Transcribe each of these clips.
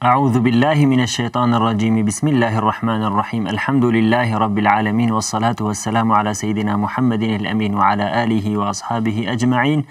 Euzu billahi mineşşeytanirracim. Bismillahirrahmanirrahim. Elhamdülillahi rabbil alamin ve salatu vesselamu ala seyyidina Muhammedinil emin ve ala alihi ve ashabihi ecmaîn.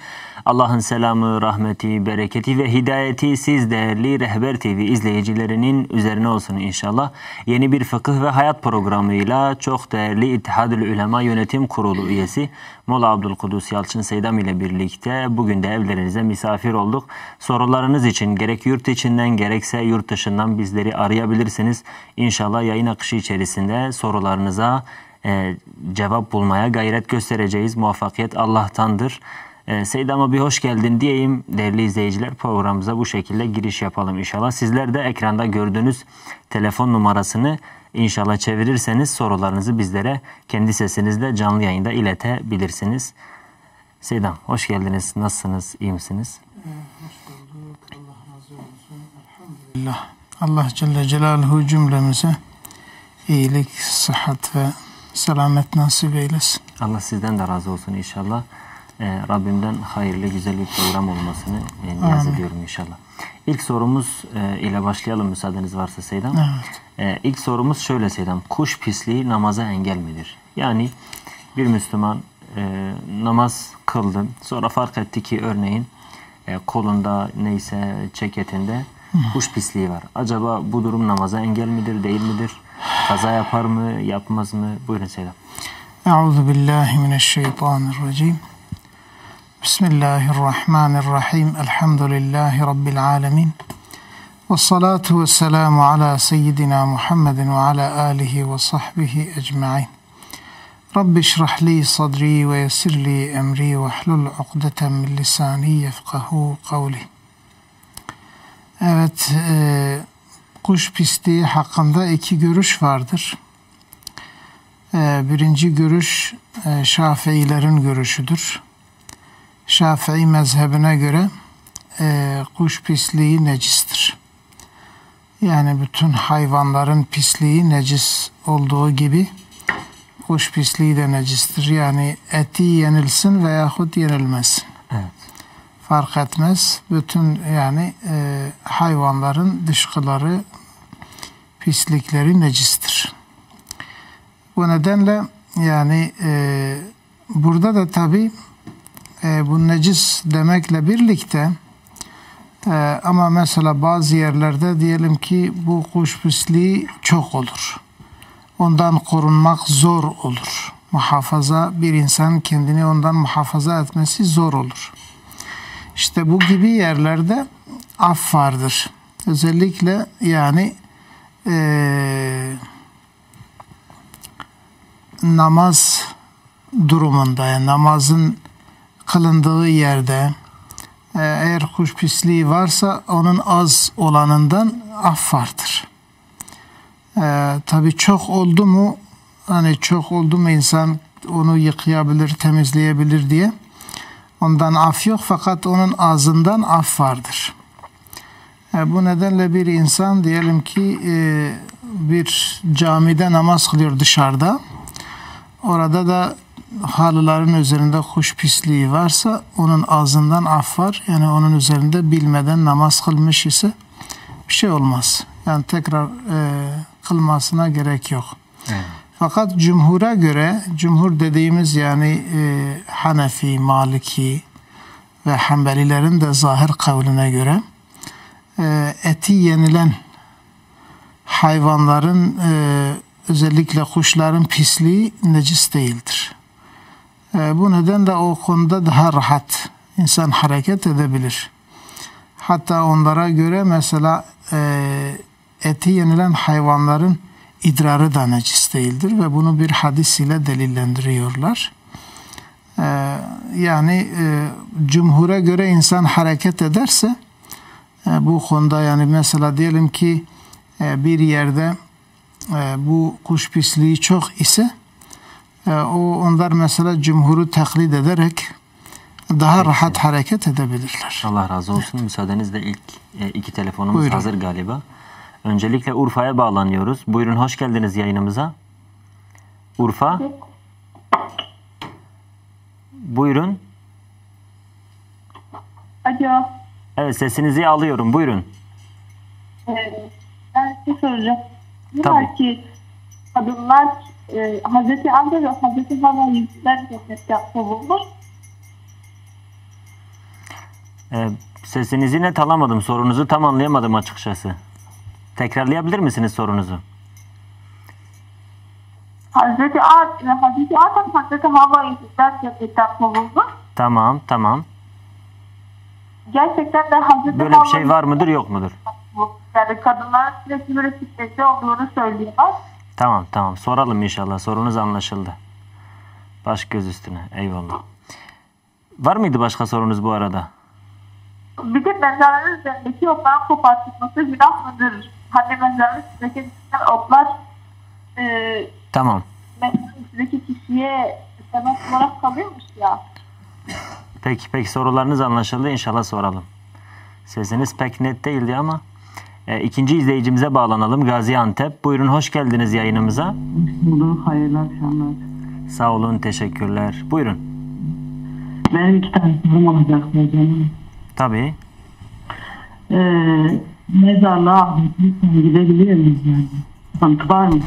Allah'ın selamı, rahmeti, bereketi ve hidayeti siz değerli Rehber TV izleyicilerinin üzerine olsun inşallah. Yeni bir fıkıh ve hayat programıyla çok değerli İttihadül Ulema Yönetim Kurulu üyesi Molla Abdülkudüs Yalçın Seydam ile birlikte bugün de evlerinize misafir olduk. Sorularınız için gerek yurt içinden gerekse yurt dışından bizleri arayabilirsiniz. İnşallah yayın akışı içerisinde sorularınıza cevap bulmaya gayret göstereceğiz. Muvaffakiyet Allah'tandır. Seydam'a bir hoş geldin diyeyim. Değerli izleyiciler, programımıza bu şekilde giriş yapalım inşallah. Sizler de ekranda gördüğünüz telefon numarasını inşallah çevirirseniz sorularınızı bizlere kendi sesinizle canlı yayında iletebilirsiniz. Seydam hoş geldiniz. Nasılsınız? İyi misiniz? Hoş bulduk. Allah razı olsun. Elhamdülillah. Allah Celle Celaluhu cümlemize iyilik, sıhhat ve selamet nasip eylesin. Allah sizden de razı olsun inşallah. Rabbimden hayırlı, güzel bir program olmasını niyaz ediyorum inşallah. İlk sorumuz ile başlayalım müsaadeniz varsa Seydam. Evet. İlk sorumuz şöyle Seydam. Kuş pisliği namaza engel midir? Yani bir Müslüman namaz kıldı. Sonra fark etti ki örneğin kolunda neyse ceketinde kuş pisliği var. Acaba bu durum namaza engel midir, değil midir? Kaza yapar mı, yapmaz mı? Buyurun Seydam. Euzubillahimineşşeytanirracim. Bismillahirrahmanirrahim. Elhamdülillahi Rabbil alemin. Ve salatu ve selamu ala seyyidina Muhammedin ve ala alihi ve sahbihi ecma'in. Rabbi şrahli sadri ve yessirli emri ve hlul uqdeten min lisani yefkahu kavli. Evet, kuş pisliği hakkında iki görüş vardır. Birinci görüş Şafiilerin görüşüdür. Şafii mezhebine göre kuş pisliği necistir. Yani bütün hayvanların pisliği necis olduğu gibi kuş pisliği de necistir. Yani eti yenilsin veyahut yenilmesin. Evet. Fark etmez. Bütün yani hayvanların dışkıları, pislikleri necistir. Bu nedenle yani burada da tabi bu necis demekle birlikte ama mesela bazı yerlerde diyelim ki bu kuş pisliği çok olur. Ondan korunmak zor olur. Bir insan kendini ondan muhafaza etmesi zor olur. İşte bu gibi yerlerde af vardır. Özellikle yani namaz durumunda, yani namazın kılındığı yerde eğer kuş pisliği varsa onun az olanından af vardır. Tabii çok oldu mu, hani çok oldu mu insan onu yıkayabilir, temizleyebilir diye ondan af yok, fakat onun ağzından af vardır. Bu nedenle bir insan diyelim ki bir camide namaz kılıyor dışarıda, orada da halıların üzerinde kuş pisliği varsa onun ağzından af var. Yani onun üzerinde bilmeden namaz kılmış ise bir şey olmaz. Yani tekrar kılmasına gerek yok. Evet. Fakat cumhura göre, cumhur dediğimiz yani Hanefi, Maliki ve Hanbelilerin de zahir kavline göre eti yenilen hayvanların özellikle kuşların pisliği necis değildir. Bu nedenle o konuda daha rahat insan hareket edebilir. Hatta onlara göre mesela eti yenilen hayvanların idrarı da necis değildir ve bunu bir hadis ile delillendiriyorlar. Yani cumhura göre insan hareket ederse bu konuda, yani mesela diyelim ki bir yerde bu kuş pisliği çok ise onlar mesela cumhuru taklit ederek daha rahat hareket edebilirler. Allah razı olsun. Evet. Müsaadenizle ilk iki telefonumuz Buyurun. Hazır galiba. Öncelikle Urfa'ya bağlanıyoruz. Buyurun, hoş geldiniz yayınımıza. Urfa. Buyurun. Alo. Evet, sesinizi alıyorum. Buyurun. Ben size soracağım. Tabii. Diyorlar ki kadınlar Hazreti Adem ve Hazreti Havva yüzünden cennette kovulmuş. Sesinizi net alamadım. Sorunuzu tam anlayamadım açıkçası. Tekrarlayabilir misiniz sorunuzu? Hazreti Adem, Hazreti Havva yüzünden cennetten kovulmuş. Tamam. Gerçekten de Hazreti Böyle bir şey var mıdır, yok mudur? Yani kadınların sürekli böyle fitnesi olduğunu söylüyorlar. Tamam. Soralım inşallah. Sorunuz anlaşıldı. Baş göz üstüne. Eyvallah. Var mıydı başka sorunuz bu arada? Bir de mezarların üzerindeki okların kopartılması günah mıdır? Hani mezarların üstündeki oklar Tamam. mezarın üstündeki kişiye sebep olarak kalıyormuş ya. Peki sorularınız anlaşıldı. İnşallah soralım. Sesiniz pek net değildi ama ikinci izleyicimize bağlanalım. Gaziantep. Buyurun, hoş geldiniz yayınımıza. Hoş bulduk. Hayırlı akşamlar. Sağ olun. Teşekkürler. Buyurun. Benim 2 tane sorum olacak hocam. Tabii. Mezarlığa ahmetlikten gidebiliyor muyuz yani? Sıkıntı var mı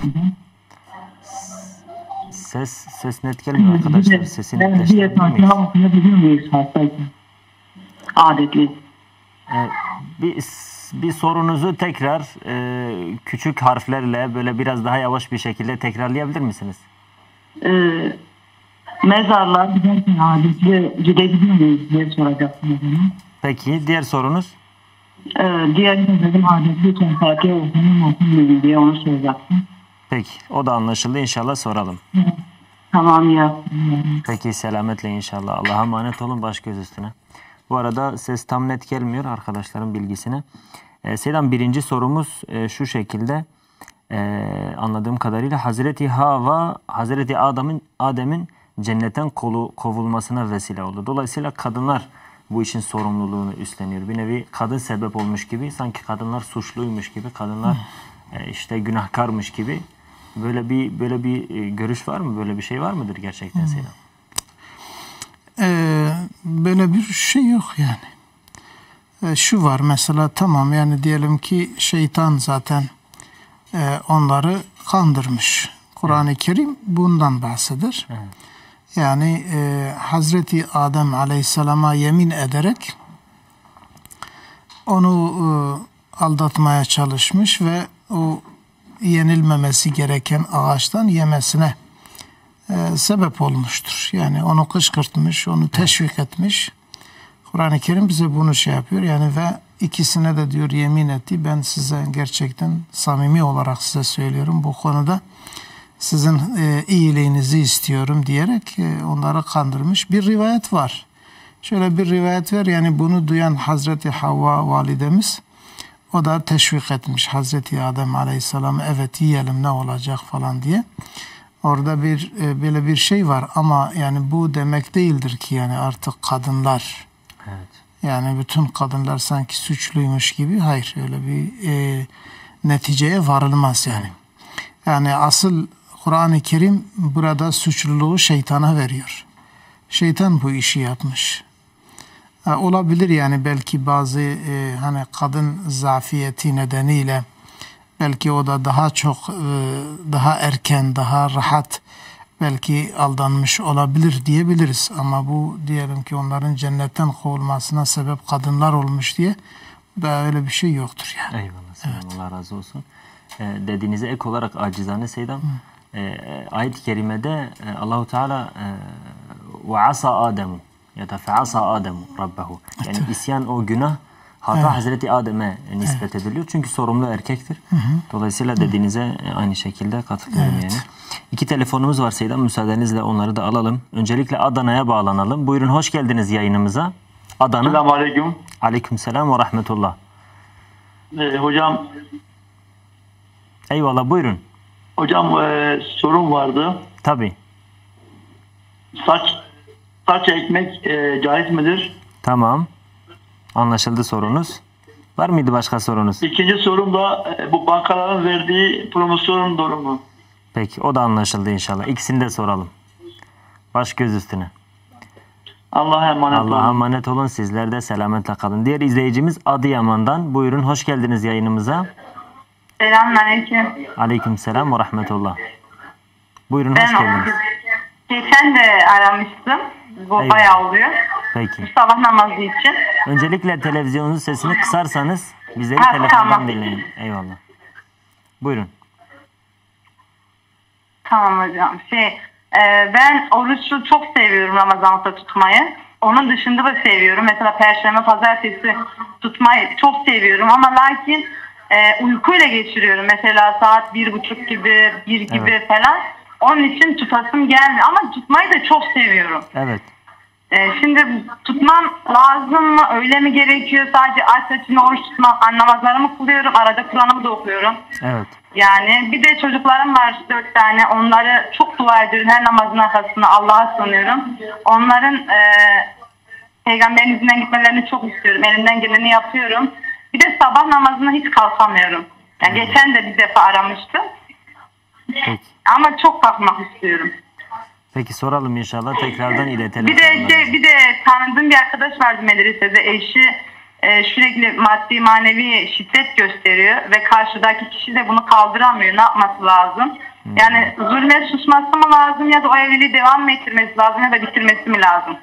size? Ses net gelmiyor arkadaşlar. Sesini Bir netleştirebilir miyiz? Fatiha okuyabiliyor muyuz hastayken? Adetli. Bir sorunuzu tekrar küçük harflerle böyle biraz daha yavaş bir şekilde tekrarlayabilir misiniz? Mezarlığa giderken adetli gidebiliyor muyuz diye soracaktım o zaman. Peki, diğer sorunuz? Diğer de dedim adetliyken Fatiha okuyayım diye onu soracaktım. Peki, o da anlaşıldı. İnşallah soralım. Tamam ya. Peki, selametle inşallah. Allah'a emanet olun, baş göz üstüne. Bu arada ses tam net gelmiyor arkadaşların bilgisine. Selam, birinci sorumuz şu şekilde. Anladığım kadarıyla Hazreti Havva, Hazreti Adem'in cennetten kovulmasına vesile oldu. Dolayısıyla kadınlar bu işin sorumluluğunu üstleniyor. Bir nevi kadın sebep olmuş gibi, sanki kadınlar suçluymuş gibi, kadınlar işte günahkarmış gibi. Böyle bir görüş var mı? Böyle bir şey var mıdır gerçekten Selam? Böyle bir şey yok yani. Şu var mesela, tamam, yani diyelim ki şeytan zaten onları kandırmış. Kur'an-ı Kerim bundan bahseder. Evet. Yani Hazreti Adem Aleyhisselam'a yemin ederek onu aldatmaya çalışmış ve o yenilmemesi gereken ağaçtan yemesine sebep olmuştur. Yani onu kışkırtmış, onu teşvik etmiş. Kur'an-ı Kerim bize bunu şey yapıyor. Yani ve ikisine de diyor yemin etti. Ben size gerçekten samimi olarak size söylüyorum. Bu konuda sizin iyiliğinizi istiyorum diyerek onları kandırmış. Bir rivayet var. Şöyle bir rivayet var. Yani bunu duyan Hazreti Havva validemiz, o da teşvik etmiş Hazreti Adem Aleyhisselam, evet yiyelim ne olacak falan diye. Orada böyle bir şey var ama yani bu demek değildir ki yani artık kadınlar, Evet. yani bütün kadınlar sanki suçluymuş gibi. Hayır, öyle bir neticeye varılmaz yani. Yani asıl Kur'an-ı Kerim burada suçluluğu şeytana veriyor. Şeytan bu işi yapmış. Olabilir yani belki bazı hani kadın zafiyeti nedeniyle belki o da daha çok daha erken, daha rahat belki aldanmış olabilir diyebiliriz. Ama bu diyelim ki onların cennetten kovulmasına sebep kadınlar olmuş diye da öyle bir şey yoktur yani. Eyvallah Selam, evet. Allah razı olsun. Dediğinize ek olarak acizane Seydam, ayet-i kerimede Allahu Teala ve asa Ademu ya da fe'asa Ademu Rabbehu. Yani isyan, o günah hatta Hazreti Adem'e nispet ediliyor. Çünkü sorumlu erkektir. Dolayısıyla dediğinize aynı şekilde katılıyorum yani. 2 telefonumuz var Seydam. Müsaadenizle onları da alalım. Öncelikle Adana'ya bağlanalım. Buyurun, hoş geldiniz yayınımıza. Adana. Selamun Aleyküm. Aleykümselam ve rahmetullah. Hocam. Eyvallah, buyurun. Hocam sorum vardı. Tabii. Saç ekmek caiz midir? Tamam. Anlaşıldı sorunuz. Var mıydı başka sorunuz? İkinci sorum da bu bankaların verdiği promosyonun durumu. Peki, o da anlaşıldı inşallah. İkisini de soralım. Baş göz üstüne. Allah'a emanet olun. Allah'a emanet olun. Sizler de selametle kalın. Diğer izleyicimiz Adıyaman'dan. Buyurun, hoş geldiniz yayınımıza. Selamünaleyküm. Aleykümselam ve rahmetullah. Buyurun, hoş geldiniz. Geçen de aramıştım. Bu Eyvallah. bayağı oluyor. Peki. Sabah namazı için. Öncelikle televizyonun sesini kısarsanız bizleri Ha, telefondan tamam. dinleyin. Eyvallah. Buyurun. Tamam hocam. Ben oruçlu çok seviyorum Ramazan'da tutmayı. Onun dışında da seviyorum. Mesela Perşembe, Pazartesi tutmayı çok seviyorum. Ama lakin uykuyla geçiriyorum. Mesela saat 1:30 gibi, 1 gibi Evet. falan. Onun için tutasım gelmiyor. Ama tutmayı da çok seviyorum. Evet. Şimdi tutmam lazım mı? Öyle mi gerekiyor? Sadece aç açına oruç tutmak. Namazlarımı kılıyorum. Arada Kur'an'ımı da okuyorum. Evet. Yani bir de çocuklarım var 4 tane. Onları çok dua ediyorum. Her namazın arkasında Allah'a sığınıyorum. Onların peygamberin izinden gitmelerini çok istiyorum. Elimden geleni yapıyorum. Bir de sabah namazına hiç kalkamıyorum. Yani geçen de bir defa aramıştım. Peki. Ama çok kalkmak istiyorum. Peki, soralım inşallah. Tekrardan iletelim. Bir de tanıdığım bir arkadaş vardı medresede. Eşi sürekli maddi manevi şiddet gösteriyor ve karşıdaki kişi de bunu kaldıramıyor. Ne yapması lazım? Yani zulme susması mı lazım ya da o evliliği devam mı ettirmesi lazım ya da bitirmesi mi lazım?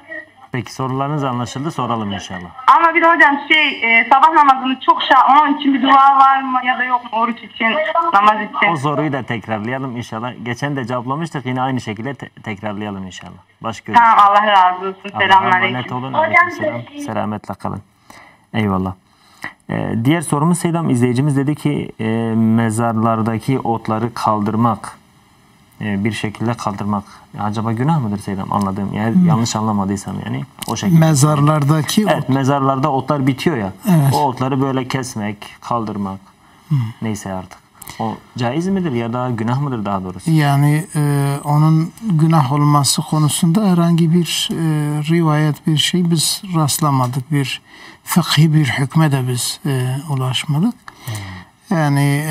Peki, sorularınız anlaşıldı. Soralım inşallah. Ama bir de hocam sabah namazını çok onun için bir dua var mı ya da yok mu oruç için, namaz için? O soruyu da tekrarlayalım inşallah. Geçen de cevaplamıştık. Yine aynı şekilde tekrarlayalım inşallah. Baş görüşürüz. Tamam, Allah razı olsun. Allah'a emanet Selamünaleyküm. olun. Aleykümselam. Selametle kalın. Eyvallah. Diğer sorumuz Seydam, izleyicimiz dedi ki mezarlardaki otları kaldırmak, bir şekilde kaldırmak. Acaba günah mıdır Seydam, anladığım? Yani yanlış anlamadıysam yani o şekilde. Mezarlardaki Evet, mezarlarda otlar bitiyor ya. Evet. O otları böyle kesmek, kaldırmak. Neyse artık. O caiz midir ya da günah mıdır daha doğrusu? yani onun günah olması konusunda herhangi bir rivayet, bir şey biz rastlamadık. Bir fıkhi bir hükme de biz ulaşmadık. Yani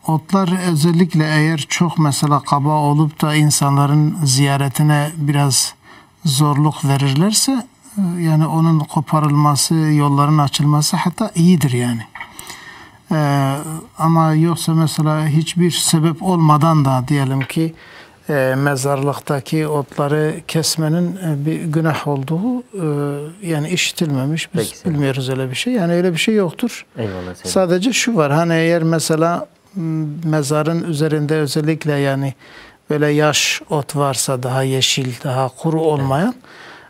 otlar özellikle eğer çok mesela kaba olup da insanların ziyaretine biraz zorluk verirlerse yani onun koparılması, yolların açılması hatta iyidir yani. Ama yoksa mesela hiçbir sebep olmadan da diyelim ki mezarlıktaki otları kesmenin bir günah olduğu yani işitilmemiş. Biz Peki, bilmiyoruz öyle bir şey. Yani öyle bir şey yoktur. Eyvallah Seydam. Sadece şu var, hani eğer mesela mezarın üzerinde özellikle yani böyle yaş ot varsa, daha yeşil, daha kuru olmayan,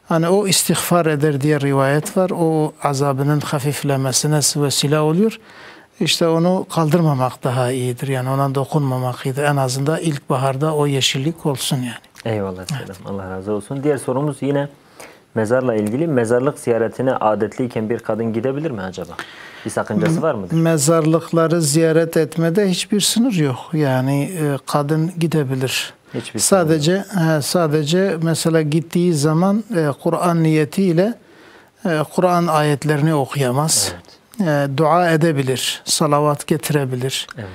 hani o istiğfar eder diye rivayet var. O azabının hafiflemesine vesile oluyor. İşte onu kaldırmamak daha iyidir. Yani ona dokunmamak iyidir. En azından ilkbaharda o yeşillik olsun yani. Eyvallah Seydam. Allah razı olsun. Diğer sorumuz yine mezarla ilgili. Mezarlık ziyaretine adetliyken bir kadın gidebilir mi acaba? Bir sakıncası var mıdır? Mezarlıkları ziyaret etmede hiçbir sınır yok. Yani kadın gidebilir. Hiçbir Sadece mesela gittiği zaman Kur'an niyetiyle Kur'an ayetlerini okuyamaz. Evet. Dua edebilir, salavat getirebilir. Evet.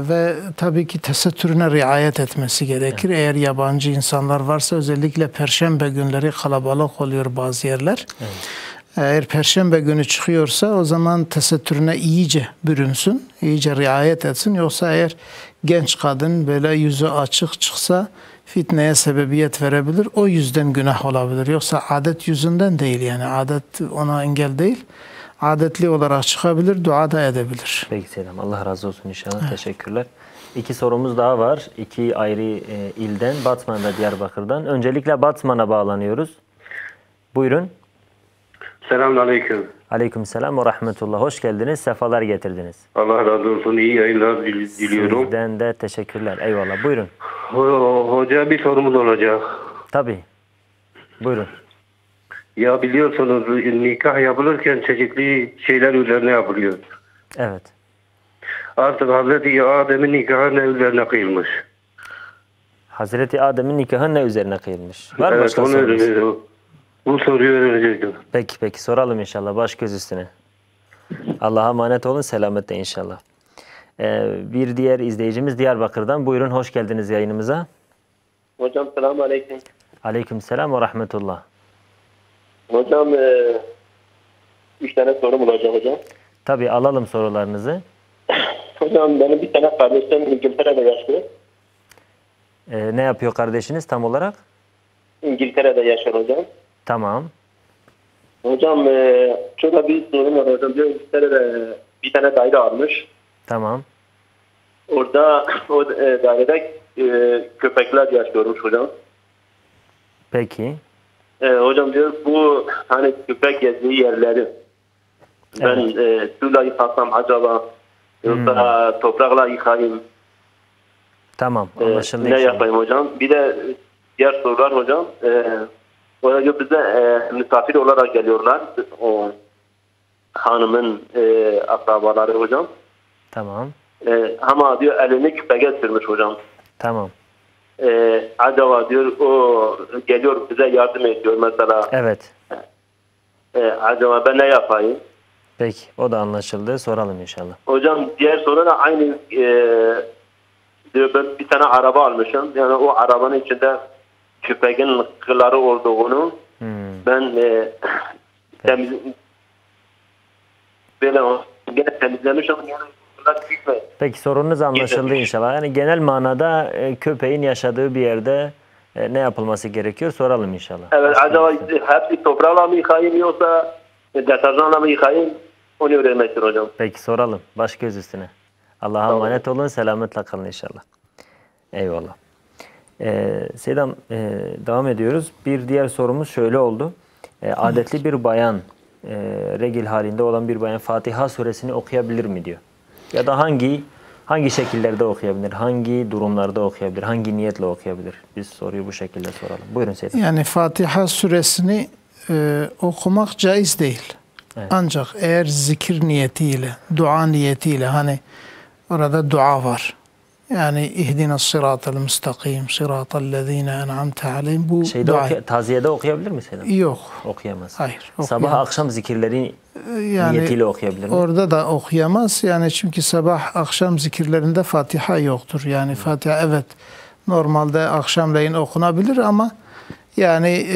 Ve tabii ki tesettürüne riayet etmesi gerekir. Evet. Eğer yabancı insanlar varsa, özellikle Perşembe günleri kalabalık oluyor bazı yerler. Evet. Eğer Perşembe günü çıkıyorsa o zaman tesettürüne iyice bürünsün, iyice riayet etsin. Yoksa eğer genç kadın böyle yüzü açık çıksa fitneye sebebiyet verebilir. O yüzden günah olabilir. Yoksa adet yüzünden değil, yani adet ona engel değil. Adetli olarak çıkabilir, dua da edebilir. Peki Seydam. Allah razı olsun inşallah. Evet. Teşekkürler. 2 sorumuz daha var. 2 ayrı ilden, Batman ve Diyarbakır'dan. Öncelikle Batman'a bağlanıyoruz. Buyurun. Selamünaleyküm. Aleykümselam ve rahmetullah. Hoş geldiniz. Sefalar getirdiniz. Allah razı olsun. İyi yayınlar diliyorum. Sizden de teşekkürler. Eyvallah. Buyurun. Hoca, bir sorumuz olacak. Tabii. Buyurun. Ya biliyorsunuz nikah yapılırken çeşitli şeyler üzerine yapılıyor. Evet. Artık Hazreti Adem'in nikahı ne üzerine kıyılmış? Hazreti Adem'in nikahı ne üzerine kıyılmış? Var mı Evet, başka onu sorunuz? bu soruyu öğrenecektim. Peki soralım inşallah. Baş göz üstüne. Allah'a emanet olun. Selamette inşallah. Bir diğer izleyicimiz Diyarbakır'dan. Buyurun, hoş geldiniz yayınımıza. Hocam selamünaleyküm. Aleykümselam ve rahmetullah. Hocam 3 tane sorum olacak hocam. Tabii alalım sorularınızı. Hocam benim bir tane kardeşim İngiltere'de yaşıyor. Ne yapıyor kardeşiniz tam olarak? İngiltere'de yaşıyor hocam. Tamam. Hocam şurada bir sorun var hocam. Diyor İngiltere'de bir tane daire almış. Tamam. Orada o dairede köpekler yaşıyormuş hocam. Peki. Hocam diyor bu hani köpek gezdiği yerleri ben suyla yıkasam acaba yoksa toprakla yıkayayım. Tamam. Anlaşıldı. Ne inşallah. yapayım hocam? Bir de diğer sorular hocam. Hocam bize misafir olarak geliyorlar. O hanımın akrabaları hocam. Tamam. Ama diyor elini küpeye sürmüş hocam. Tamam. Acaba diyor o geliyor bize yardım ediyor mesela. Evet. Acaba ben ne yapayım? Peki. O da anlaşıldı. Soralım inşallah. Hocam diğer soru da aynı diyor ben bir tane araba almışım. Yani o arabanın içinde köpeğin kılları olduğunu ben böyle gene temizlemişim. Yani kıllar gitmiyor. Peki sorunuz anlaşıldı inşallah. Yani genel manada köpeğin yaşadığı bir yerde ne yapılması gerekiyor soralım inşallah. Evet, acaba hepsi toprağla mı yıkayayım yoksa deterjanla mı yıkayayım? Onu öğrenmektir hocam. Peki soralım. Baş göz üstüne. Allah'a emanet olun. Selametle kalın inşallah. Eyvallah. Seydam devam ediyoruz. Bir diğer sorumuz şöyle oldu. Adetli bir bayan, regil halinde olan bir bayan Fatiha suresini okuyabilir mi diyor. Ya da hangi şekillerde okuyabilir? Hangi durumlarda okuyabilir? Hangi niyetle okuyabilir? Biz soruyu bu şekilde soralım. Buyurun Seydam. Yani Fatiha suresini okumak caiz değil. Evet. Ancak eğer zikir niyetiyle, dua niyetiyle hani orada dua var. Yani ihdinas sıratal müstakim, sıratallezine en'amte aleyhim bu dua. Taziyede okuyabilir mi Seydam? Yok. Okuyamaz. Hayır. Sabah akşam zikirleri yani niyetiyle okuyabilir mi? Orada da okuyamaz. Yani çünkü sabah akşam zikirlerinde Fatiha yoktur. Yani Fatiha evet normalde akşamleyin okunabilir ama yani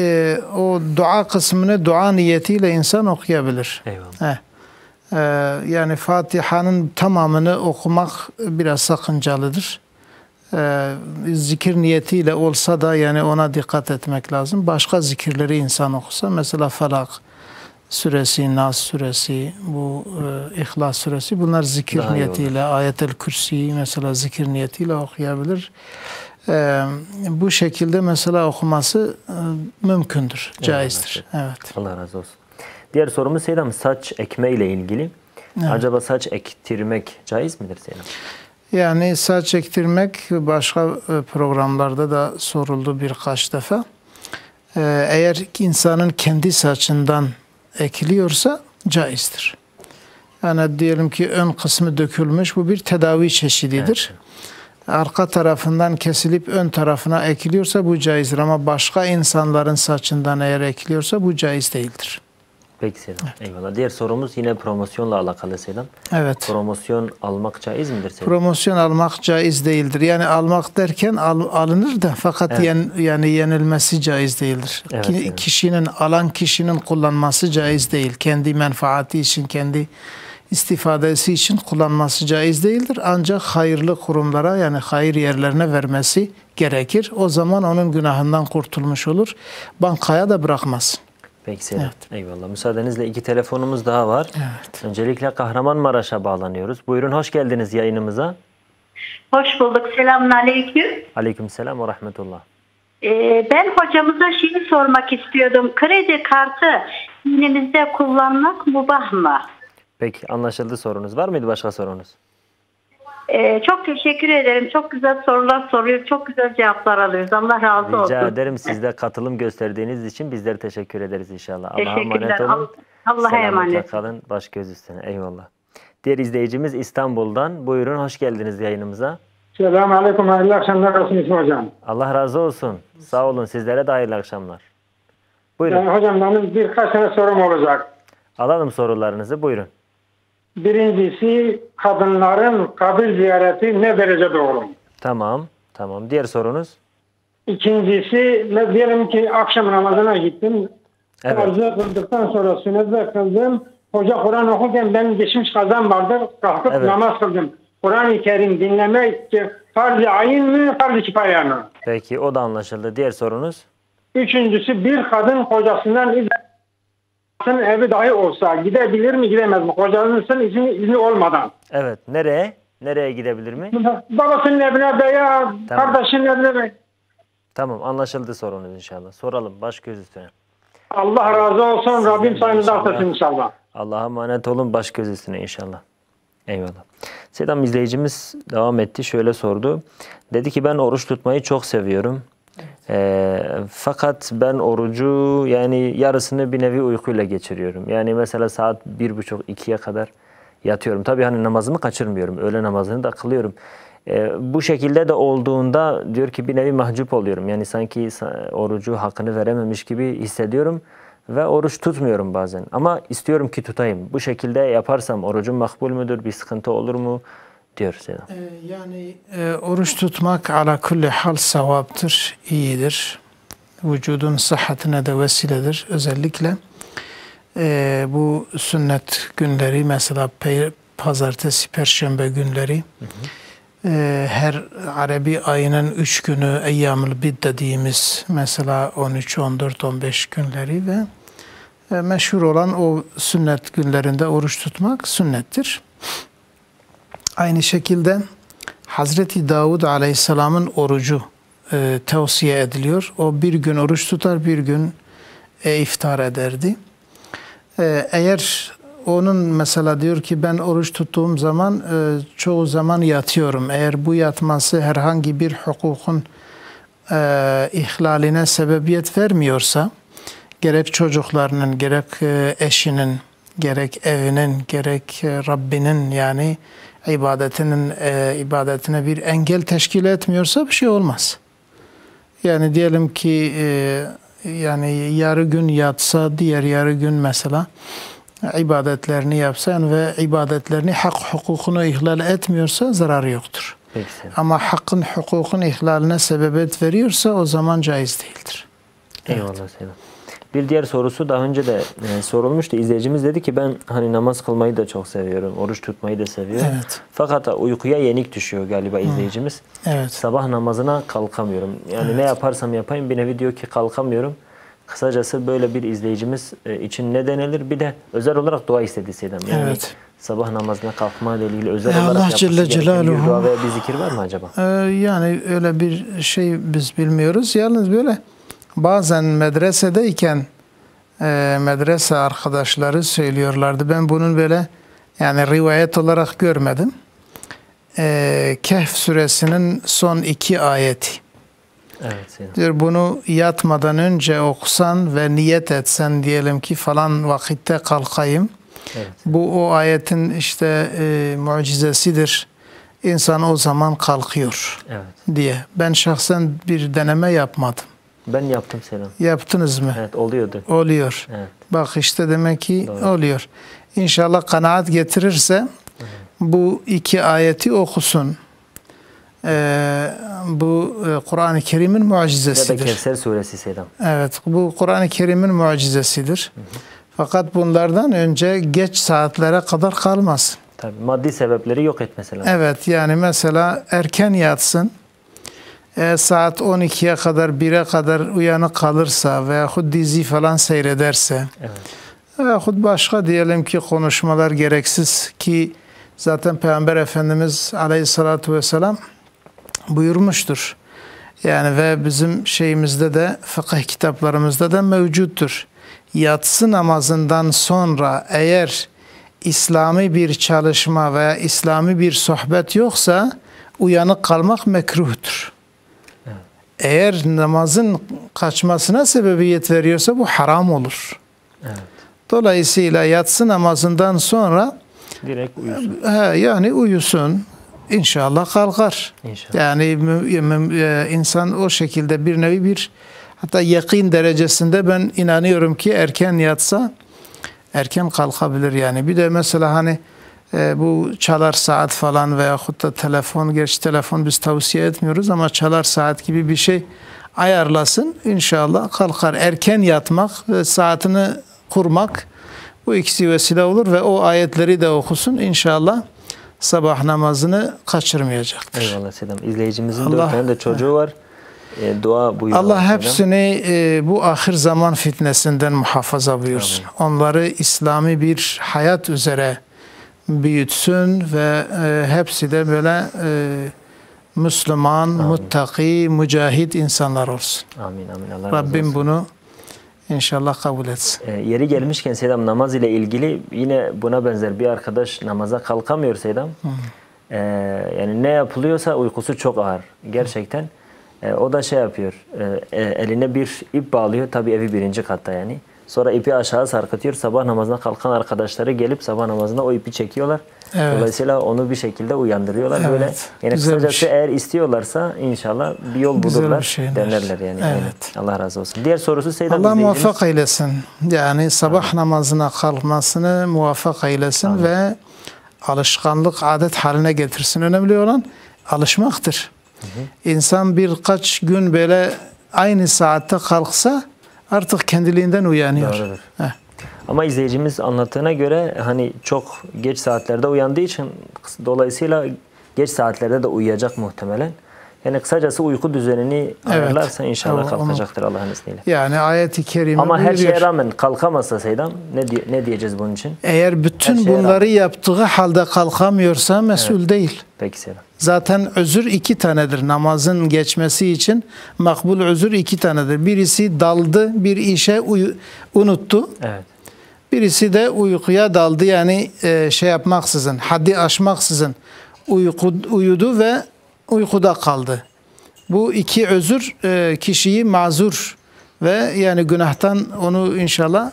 o dua kısmını dua niyetiyle insan okuyabilir. Eyvallah. Yani Fatiha'nın tamamını okumak biraz sakıncalıdır. Zikir niyetiyle olsa da yani ona dikkat etmek lazım. Başka zikirleri insan okusa mesela Felak suresi, Nas suresi, bu İhlas suresi bunlar zikir daha niyetiyle, Ayet-el Kürsi mesela zikir niyetiyle okuyabilir. Bu şekilde mesela okuması mümkündür, caizdir. Evet. Allah razı olsun. Diğer sorumuz Seydam saç ekme ile ilgili. Evet. Acaba saç ektirmek caiz midir Seydam? Yani saç ektirmek başka programlarda da soruldu birkaç defa. Eğer insanın kendi saçından ekiliyorsa caizdir. Yani diyelim ki ön kısmı dökülmüş, bu bir tedavi çeşididir. Evet. Arka tarafından kesilip ön tarafına ekiliyorsa bu caizdir ama başka insanların saçından eğer ekiliyorsa bu caiz değildir. Peki Seydam. Evet. Eyvallah. Diğer sorumuz yine promosyonla alakalı Seydam. Evet. Promosyon almak caiz midir Seydam? Promosyon almak caiz değildir. Yani almak derken alınır da fakat evet. Yani yenilmesi caiz değildir. Evet, alan kişinin kullanması caiz değil. Kendi menfaati için, kendi istifadesi için kullanması caiz değildir. Ancak hayırlı kurumlara yani hayır yerlerine vermesi gerekir. O zaman onun günahından kurtulmuş olur. Bankaya da bırakmaz. Peki Seydam. Evet. Eyvallah. Müsaadenizle 2 telefonumuz daha var. Evet. Öncelikle Kahramanmaraş'a bağlanıyoruz. Buyurun hoş geldiniz yayınımıza. Hoş bulduk. Selamünaleyküm. Aleykümselam ve rahmetullah. Ben hocamıza şeyi sormak istiyordum. Kredi kartı dinimizde kullanmak mubah mı? Peki anlaşıldı sorunuz. Var mıydı başka sorunuz? Çok teşekkür ederim. Çok güzel sorular soruyor. Çok güzel cevaplar alıyoruz. Allah razı olsun. Rica ederim. Siz de katılım gösterdiğiniz için bizler teşekkür ederiz inşallah. Allah'a emanet olun. Allah'a emanet kalın. Baş göz üstüne. Eyvallah. Diğer izleyicimiz İstanbul'dan. Buyurun hoş geldiniz yayınımıza. Selamünaleyküm. Hayırlı akşamlar olsun hocam. Allah razı olsun. Sağ olun. Sizlere de hayırlı akşamlar. Buyurun. Yani hocam benim birkaç tane sorum olacak. Alalım sorularınızı. Buyurun. Birincisi kadınların kabir ziyareti ne derece doğru? Tamam. Tamam. Diğer sorunuz? İkincisi diyelim ki akşam namazına gittim. Evet. Farzı kıldıktan sonra sünneti kıldım. Hoca Kur'an okurken benim geçmiş kazam vardır. Kalkıp Evet. namaz kıldım. Kur'an-ı Kerim dinlemek farz-ı ayın mı, farz-ı kifaya mı? Peki o da anlaşıldı. Diğer sorunuz? Üçüncüsü, bir kadın kocasından evi dahi olsa gidebilir mi, gidemez mi? Kocasının izni olmadan. Evet. Nereye? Nereye gidebilir mi? Babasının evine veya Tamam. kardeşinin evine. Tamam, anlaşıldı sorunuz inşallah. Soralım baş göz üstüne. Allah razı olsun. Rabbim de sayınızı inşallah. affetsin inşallah. Allah'a emanet olun, baş göz üstüne inşallah. Eyvallah. Sedam izleyicimiz devam etti. Şöyle sordu. Dedi ki ben oruç tutmayı çok seviyorum. Fakat ben orucu yani yarısını bir nevi uykuyla geçiriyorum. Yani mesela saat 1.30-2'ye kadar yatıyorum. Tabii hani namazımı kaçırmıyorum. Öğle namazını da kılıyorum. Bu şekilde de olduğunda diyor ki bir nevi mahcup oluyorum. Yani sanki orucu hakkını verememiş gibi hissediyorum. Ve oruç tutmuyorum bazen. Ama istiyorum ki tutayım. Bu şekilde yaparsam orucum makbul müdür? Bir sıkıntı olur mu? Diyor Selam. Yani oruç tutmak ala kulli hal sevaptır, iyidir. Vücudun sıhhatine de vesiledir. Özellikle bu sünnet günleri, mesela pazartesi, perşembe günleri, her Arabi ayının 3 günü Eyyam-ül Bid dediğimiz mesela 13, 14, 15 günleri ve meşhur olan o sünnet günlerinde oruç tutmak sünnettir. Aynı şekilde Hazreti Davud Aleyhisselam'ın orucu tavsiye ediliyor. O bir gün oruç tutar, bir gün iftar ederdi. Eğer onun mesela diyor ki ben oruç tuttuğum zaman çoğu zaman yatıyorum. Eğer bu yatması herhangi bir hukukun ihlaline sebebiyet vermiyorsa, gerek çocuklarının, gerek eşinin, gerek evinin, gerek Rabbinin yani ibadetine bir engel teşkil etmiyorsa bir şey olmaz. Yani diyelim ki yani yarı gün yatsa, diğer yarı gün mesela ibadetlerini yapsa ve ibadetlerini, hak hukukunu ihlal etmiyorsa zararı yoktur. Peki. Ama hakkın hukukun ihlaline sebebiyet veriyorsa o zaman caiz değildir. Eyvallah Selam. Bir diğer sorusu daha önce de sorulmuştu. İzleyicimiz dedi ki ben hani namaz kılmayı da çok seviyorum. Oruç tutmayı da seviyorum. Evet. Fakat uykuya yenik düşüyor galiba izleyicimiz. Evet. Sabah namazına kalkamıyorum. Yani ne yaparsam yapayım bir nevi diyor ki kalkamıyorum. Kısacası böyle bir izleyicimiz için ne denilir? Bir de özel olarak dua istedi Selam. Yani Evet. sabah namazına kalkma ile ilgili özel Allah olarak yapması Celle gereken bir Celaluhu. dua veya bir zikir var mı acaba? Yani öyle bir şey biz bilmiyoruz. Yalnız böyle bazen medresedeyken medrese arkadaşları söylüyorlardı. Ben bunun böyle yani rivayet olarak görmedim. Kehf suresinin son 2 ayeti. Evet Selam. Diyor bunu yatmadan önce okusan ve niyet etsen diyelim ki falan vakitte kalkayım. Evet. Bu o ayetin işte mucizesidir. İnsan o zaman kalkıyor Evet. diye. Ben şahsen bir deneme yapmadım. Ben yaptım Selam. Yaptınız mı? Evet oluyordu. Oluyor. Evet. Bak işte demek ki Doğru. oluyor. İnşallah kanaat getirirse bu 2 ayeti okusun. Bu Kur'an-ı Kerim'in Ya da mucizesidir. Kevser suresi Selam. Evet, bu Kur'an-ı Kerim'in mucizesidir. Fakat bunlardan önce geç saatlere kadar kalmasın. Tabii maddi sebepleri yok etmesi lazım. Evet, yani mesela erken yatsın. Saat 12'ye kadar, 1'e kadar uyanık kalırsa veyahut dizi falan seyrederse Evet. veyahut başka diyelim ki konuşmalar gereksiz ki zaten Peygamber Efendimiz Aleyhisselatü Vesselam buyurmuştur. Yani ve bizim şeyimizde de fıkıh kitaplarımızda da mevcuttur. Yatsı namazından sonra eğer İslami bir çalışma veya İslami bir sohbet yoksa uyanık kalmak mekruhtur. Evet. Eğer namazın kaçmasına sebebiyet veriyorsa bu haram olur. Evet. Dolayısıyla yatsı namazından sonra Direkt uyusun. yani uyusun. İnşallah kalkar. İnşallah. Yani insan o şekilde bir nevi bir hatta yakin derecesinde ben inanıyorum ki erken yatsa erken kalkabilir yani. Bir de mesela hani bu çalar saat falan veyahut da telefon, gerçi telefon biz tavsiye etmiyoruz ama çalar saat gibi bir şey ayarlasın. İnşallah kalkar. Erken yatmak ve saatini kurmak, bu ikisi vesile olur ve o ayetleri de okusun. İnşallah sabah namazını kaçırmayacaktır. Eyvallah Seydam. İzleyicimizin 4 tane de çocuğu var. Dua buyuruyor. Allah hepsini bu ahir zaman fitnesinden muhafaza buyursun. Amin. Onları İslami bir hayat üzere büyütsün ve hepsi de böyle Müslüman, muttaki, mücahit insanlar olsun. Amin amin. Allah razı Rabbim olsun. bunu inşallah kabul etsin. Yeri gelmişken Seydam, namaz ile ilgili yine buna benzer bir arkadaş namaza kalkamıyor Seydam. Yani ne yapılıyorsa uykusu çok ağır. Gerçekten. O da şey yapıyor. Eline bir ip bağlıyor. Tabii evi 1. katta yani. Sonra ipi aşağı sarkıtıyor. Sabah namazına kalkan arkadaşları gelip sabah namazına o ipi çekiyorlar. Evet. Dolayısıyla onu bir şekilde uyandırıyorlar. Evet. Böyle yani Güzel bir kısacası şey. eğer istiyorlarsa inşallah bir yol Güzel bulurlar. bir şeyler. Denerler yani. Evet. Aynen. Allah razı olsun. Diğer sorusu Seydam Allah izleyicimiz. muvaffak eylesin. Yani sabah namazına kalkmasını muvaffak eylesin ve alışkanlık, adet haline getirsin. Önemli olan alışmaktır. İnsan birkaç gün böyle aynı saatte kalksa artık kendiliğinden uyanıyor. Doğrudur. Ama izleyicimiz anlattığına göre hani çok geç saatlerde uyandığı için dolayısıyla geç saatlerde de uyuyacak muhtemelen. Yani kısacası uyku düzenini ayarlarsa inşallah kalkacaktır Allah'ın izniyle. Yani ayet-i kerime ama her buyuruyor. şeye rağmen kalkamazsa Seydam ne diyeceğiz bunun için? Eğer bütün bunları yaptığı halde kalkamıyorsa mesul değil. Peki Seydam. Zaten özür 2 tanedir. Namazın geçmesi için makbul özür 2 tanedir. Birisi daldı, bir işe unuttu. Evet. Birisi de uykuya daldı. Yani şey yapmaksızın, haddi aşmaksızın uyudu ve uykuda kaldı. Bu 2 özür kişiyi mazur ve yani günahtan onu inşallah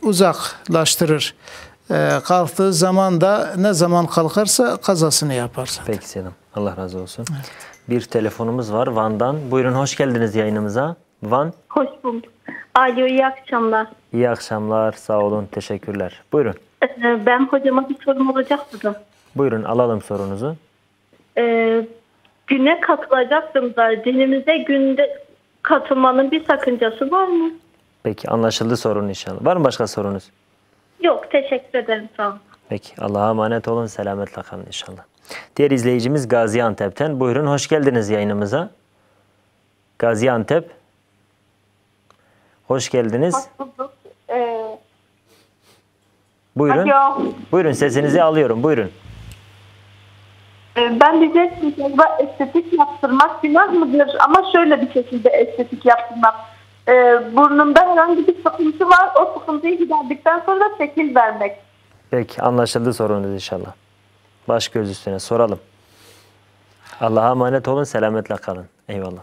uzaklaştırır. Kalktığı zaman da ne zaman kalkarsa kazasını yaparsa. Peki Seydam. Allah razı olsun. Evet. Bir telefonumuz var Van'dan. Buyurun, hoş geldiniz yayınımıza. Van. Hoş bulduk. Alo, iyi akşamlar. İyi akşamlar. Sağ olun. Teşekkürler. Buyurun. Ben hocama bir sorum olacaktı da. Buyurun, alalım sorunuzu. Güne katılacaktım da dinimize günde katılmanın bir sakıncası var mı? Peki, anlaşıldı sorun inşallah. Var mı başka sorunuz? Yok, teşekkür ederim, sağ olun. Peki, Allah'a emanet olun, selametle kalın inşallah. Diğer izleyicimiz Gaziantep'ten. Buyurun, hoş geldiniz yayınımıza. Gaziantep. Hoş geldiniz. Hoş bulduk. Buyurun. Alo. Buyurun, sesinizi alıyorum. Buyurun. Ben diyecektim ki estetik yaptırmak günah mıdır? Ama şöyle bir şekilde estetik yaptırmak. Burnumda herhangi bir sıkıntı var. O sıkıntıyı giderdikten sonra şekil vermek. Peki, anlaşıldı sorunuz inşallah. Baş göz üstüne soralım. Allah'a emanet olun, selametle kalın. Eyvallah.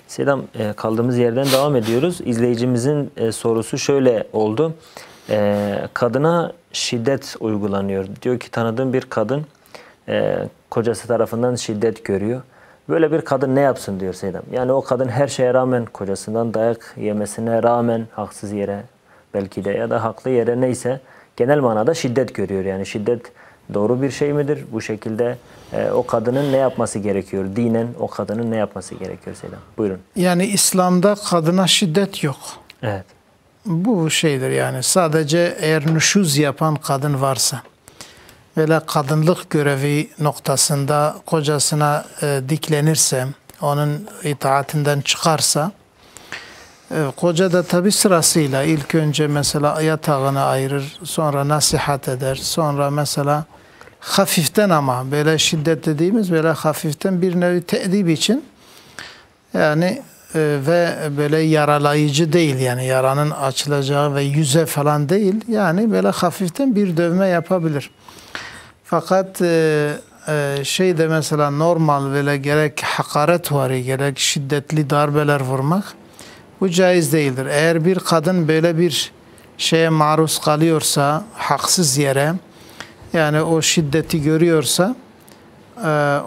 Seydam, kaldığımız yerden devam ediyoruz. İzleyicimizin sorusu şöyle oldu. Kadına şiddet uygulanıyor. Diyor ki tanıdığım bir kadın kocası tarafından şiddet görüyor. Böyle bir kadın ne yapsın diyor Seydam. Yani o kadın her şeye rağmen, kocasından dayak yemesine rağmen, haksız yere belki de ya da haklı yere neyse genel manada şiddet görüyor. Yani şiddet doğru bir şey midir? Bu şekilde o kadının ne yapması gerekiyor? Dinen o kadının ne yapması gerekiyor Seydam? Buyurun. Yani İslam'da kadına şiddet yok. Evet. Bu şeydir yani sadece eğer nüşuz yapan kadın varsa böyle kadınlık görevi noktasında kocasına diklenirse, onun itaatinden çıkarsa, koca da tabi sırasıyla ilk önce mesela yatağını ayırır, sonra nasihat eder, sonra mesela hafiften ama böyle şiddet dediğimiz böyle hafiften bir nevi te'dib için yani ve böyle yaralayıcı değil yani yaranın açılacağı ve yüze falan değil yani böyle hafiften bir dövme yapabilir. Fakat şey de mesela normal böyle gerek hakaret var gerek şiddetli darbeler vurmak bu caiz değildir. Eğer bir kadın böyle bir şeye maruz kalıyorsa haksız yere yani o şiddeti görüyorsa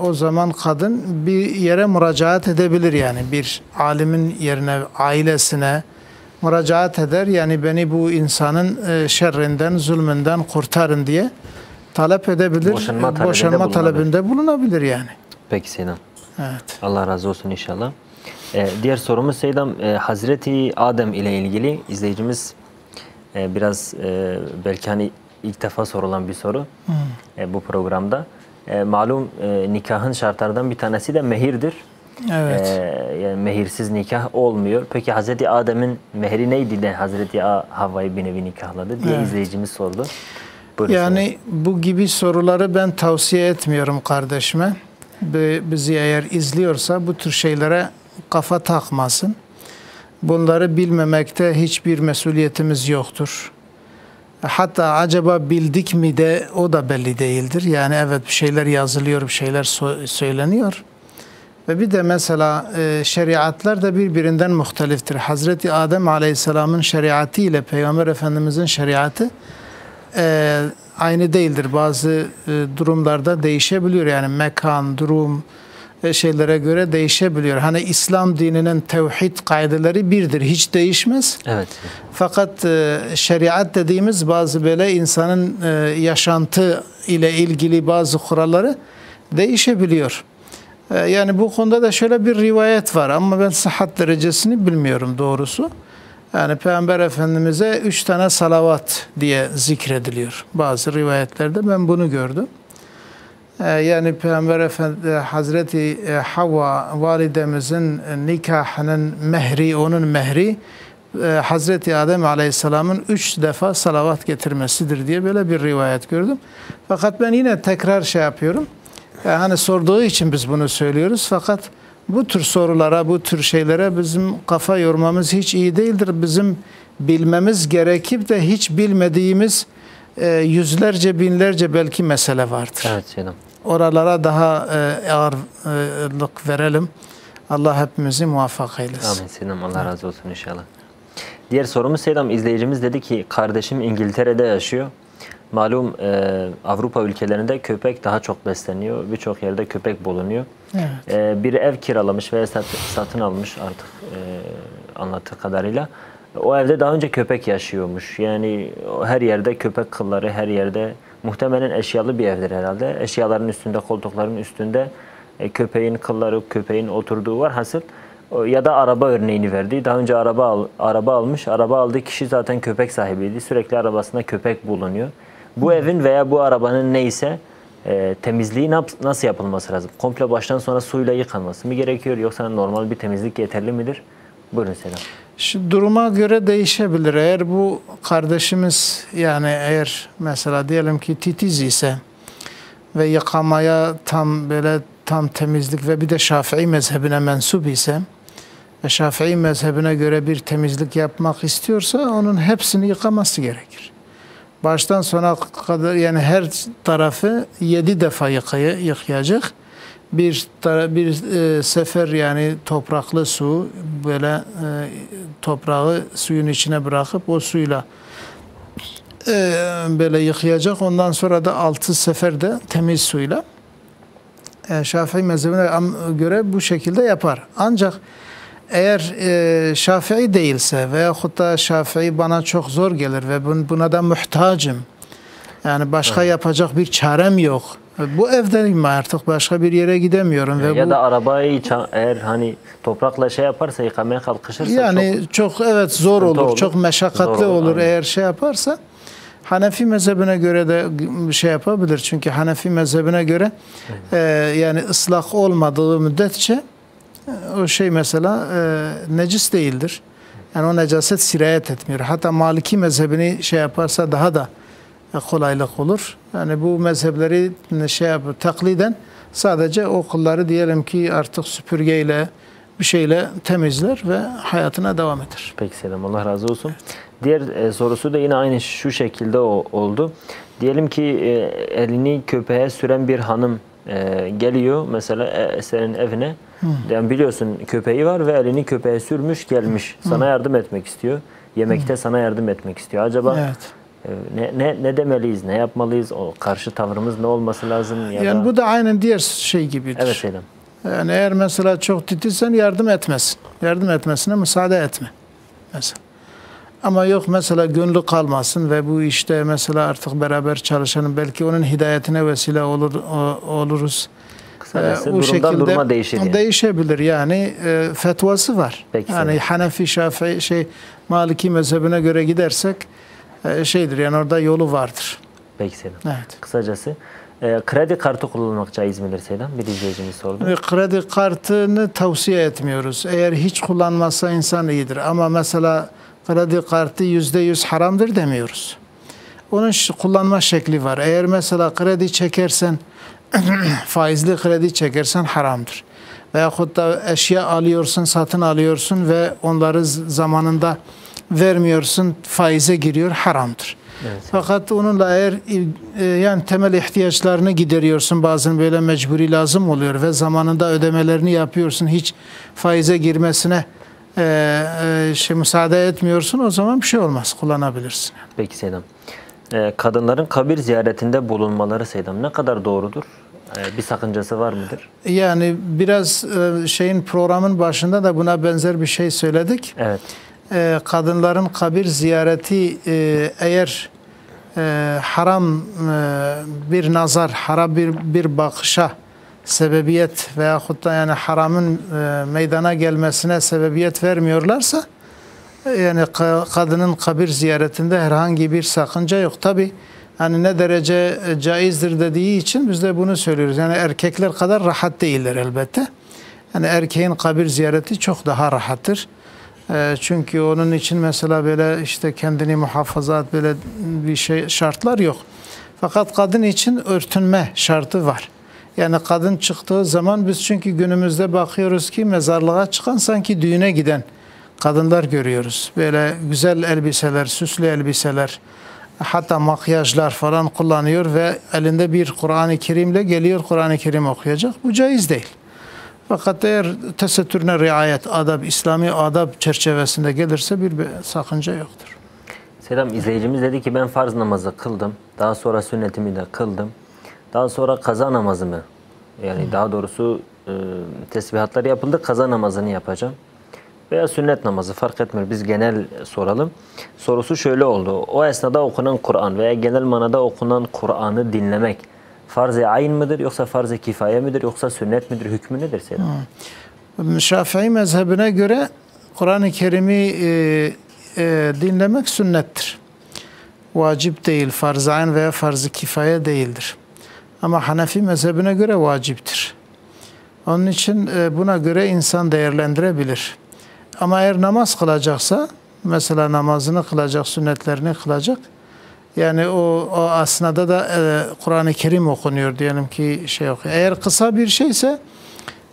o zaman kadın bir yere müracaat edebilir yani bir alimin yerine ailesine müracaat eder yani beni bu insanın şerrinden zulmünden kurtarın diye talep edebilir. Boşanma talebinde bulunabilir yani. Peki Sinan. Evet. Allah razı olsun inşallah. Diğer sorumuz Seydam, Hazreti Adem ile ilgili izleyicimiz biraz belki hani ilk defa sorulan bir soru bu programda. Malum nikahın şartlarından bir tanesi de mehirdir. Evet. Yani mehirsiz nikah olmuyor. Peki Hazreti Adem'in mehri neydi de Hazreti Havva'yı bir nevi nikahladı diye izleyicimiz sordu. Buyurun Yani bu gibi soruları ben tavsiye etmiyorum kardeşime. Bizi eğer izliyorsa bu tür şeylere kafa takmasın. Bunları bilmemekte hiçbir mesuliyetimiz yoktur. Hatta acaba bildik mi de o da belli değildir. Yani evet bir şeyler yazılıyor, bir şeyler söyleniyor. Ve bir de mesela şeriatlar da birbirinden muhteliftir. Hazreti Adem Aleyhisselam'ın şeriatı ile Peygamber Efendimiz'in şeriatı aynı değildir. Bazı durumlarda değişebiliyor. Yani mekan, durum şeylere göre değişebiliyor. Hani İslam dininin tevhid kaideleri birdir. Hiç değişmez. Evet. Fakat şeriat dediğimiz bazı böyle insanın yaşantı ile ilgili bazı kuralları değişebiliyor. Yani bu konuda da şöyle bir rivayet var ama ben sıhhat derecesini bilmiyorum doğrusu. Yani Peygamber Efendimiz'e 3 tane salavat diye zikrediliyor. Bazı rivayetlerde ben bunu gördüm. Yani Peygamber Efendimiz Hazreti Havva validemizin nikahının mehri, onun mehri Hazreti Adem Aleyhisselam'ın 3 defa salavat getirmesidir diye böyle bir rivayet gördüm. Fakat ben yine tekrar şey yapıyorum. Hani sorduğu için biz bunu söylüyoruz. Fakat bu tür sorulara, bu tür şeylere bizim kafa yormamız hiç iyi değildir. Bizim bilmemiz gerekip de hiç bilmediğimiz yüzlerce, binlerce belki mesele vardır. Evet Seydam. Oralara daha ağırlık verelim. Allah hepimizi muvaffak eylesin. Amin Seydam. Allah razı olsun inşallah. Diğer sorumuz Seydam, izleyicimiz dedi ki kardeşim İngiltere'de yaşıyor. Malum Avrupa ülkelerinde köpek daha çok besleniyor. Birçok yerde köpek bulunuyor. Evet. Bir ev kiralamış veya satın almış artık anlattığı kadarıyla. O evde daha önce köpek yaşıyormuş. Yani her yerde köpek kılları, her yerde muhtemelen eşyalı bir evdir herhalde. Eşyaların üstünde, koltukların üstünde köpeğin kılları, köpeğin oturduğu var. Hasıl ya da araba örneğini verdi. Daha önce araba almış. Araba aldığı kişi zaten köpek sahibiydi. Sürekli arabasında köpek bulunuyor. Bu evin veya bu arabanın neyse temizliği nasıl yapılması lazım? Komple baştan sona suyla yıkanması mı gerekiyor? Yoksa normal bir temizlik yeterli midir? Buyurun Selam. Şu duruma göre değişebilir. Eğer bu kardeşimiz yani eğer mesela diyelim ki titiz ise ve yıkamaya tam temizlik ve bir de Şafii mezhebine mensup ise ve Şafii mezhebine göre bir temizlik yapmak istiyorsa onun hepsini yıkaması gerekir. Baştan sona kadar yani her tarafı 7 defa yıkayacak. Bir sefer yani topraklı su böyle toprağı suyun içine bırakıp o suyla böyle yıkayacak. Ondan sonra da 6 seferde temiz suyla Şafii mezhebine göre bu şekilde yapar. Ancak eğer Şafii değilse veyahut da Şafii bana çok zor gelir ve buna da muhtacım. Yani başka yapacak bir çarem yok. Bu evdeyim artık başka bir yere gidemiyorum. Ya da arabayı eğer hani toprakla şey yaparsa yıkamaya kalkışırsa yani çok evet zor olur. Çok meşakkatli olur eğer şey yaparsa. Hanefi mezhebine göre de şey yapabilir. Çünkü Hanefi mezhebine göre yani ıslak olmadığı müddetçe o şey mesela necis değildir. Yani o necaset sirayet etmiyor. Hatta Maliki mezhebini şey yaparsa daha da kolaylık olur. Yani bu mezhepleri takliden sadece o kılları diyelim ki artık süpürgeyle bir şeyle temizler ve hayatına devam eder. Peki Selam, Allah razı olsun. Diğer sorusu da yine aynı şu şekilde oldu. Diyelim ki elini köpeğe süren bir hanım geliyor mesela senin evine. Yani biliyorsun köpeği var ve elini köpeğe sürmüş gelmiş. Sana yardım etmek istiyor. Yemekte sana yardım etmek istiyor. Acaba ne demeliyiz, ne yapmalıyız? O karşı tavrımız ne olması lazım? Yani bu da aynen diğer şey gibidir. Evet Selam. Yani eğer mesela çok titizsen yardım etmesin. Yardım etmesine müsaade etme. Mesela. Ama yok mesela gönlü kalmasın ve bu işte mesela artık beraber çalışanın belki onun hidayetine vesile oluruz. Kısacası o durumdan duruma değişir yani. Değişebilir yani fetvası var. Peki, yani Hanefi, Şafii, Maliki mezhebine göre gidersek şeydir yani orada yolu vardır. Peki Seydam. Evet. Kısacası kredi kartı kullanmak caiz midir Seydam? Bir izleyicimiz sordu. Kredi kartını tavsiye etmiyoruz. Eğer hiç kullanmazsa insan iyidir. Ama mesela kredi kartı %100 haramdır demiyoruz. Onun kullanma şekli var. Eğer mesela kredi çekersen, faizli kredi çekersen haramdır. Veyahut da eşya alıyorsun, satın alıyorsun ve onları zamanında vermiyorsun, faize giriyor, haramdır. Evet. Fakat onunla eğer yani temel ihtiyaçlarını gideriyorsun, bazen böyle mecburi lazım oluyor ve zamanında ödemelerini yapıyorsun, hiç faize girmesine müsaade etmiyorsun, o zaman bir şey olmaz, kullanabilirsin. Peki Seydam. Kadınların kabir ziyaretinde bulunmaları Seydam ne kadar doğrudur? Bir sakıncası var mıdır? Yani biraz programın başında da buna benzer bir şey söyledik. Evet. Kadınların kabir ziyareti eğer haram bir nazar, haram bir bakışa sebebiyet veyahut da yani haramın meydana gelmesine sebebiyet vermiyorlarsa yani kadının kabir ziyaretinde herhangi bir sakınca yok. Tabi hani ne derece caizdir dediği için biz de bunu söylüyoruz. Yani erkekler kadar rahat değiller elbette. Yani erkeğin kabir ziyareti çok daha rahattır. Çünkü onun için mesela böyle işte kendini muhafazat böyle bir şartlar yok. Fakat kadın için örtünme şartı var. Yani kadın çıktığı zaman biz çünkü günümüzde bakıyoruz ki mezarlığa çıkan sanki düğüne giden kadınlar görüyoruz. Böyle güzel elbiseler, süslü elbiseler, hatta makyajlar falan kullanıyor ve elinde bir Kur'an-ı Kerim'le geliyor, Kur'an-ı Kerim okuyacak. Bu caiz değil. Fakat eğer tesettürüne riayet, adab, İslami adab çerçevesinde gelirse bir sakınca yoktur. Selam, izleyicimiz dedi ki ben farz namazı kıldım. Daha sonra sünnetimi de kıldım. Daha sonra kaza namazımı, yani daha doğrusu tesbihatlar yapıldı, kaza namazını yapacağım. Veya sünnet namazı fark etmiyor. Biz genel soralım. Sorusu şöyle oldu. O esnada okunan Kur'an veya genel manada okunan Kur'an'ı dinlemek farz-ı ayn mıdır yoksa farz-ı kifaye midir yoksa sünnet midir? Hükmü nedir Selam? Şafii mezhebine göre Kur'an-ı Kerim'i dinlemek sünnettir. Vacip değil, farz-ı ayn veya farz-ı kifaye değildir. Ama Hanefi mezhebine göre vaciptir. Onun için buna göre insan değerlendirebilir. Ama eğer namaz kılacaksa, mesela namazını kılacak, sünnetlerini kılacak, yani o asnada da Kur'an-ı Kerim okunuyor diyelim ki okuyor. Eğer kısa bir şeyse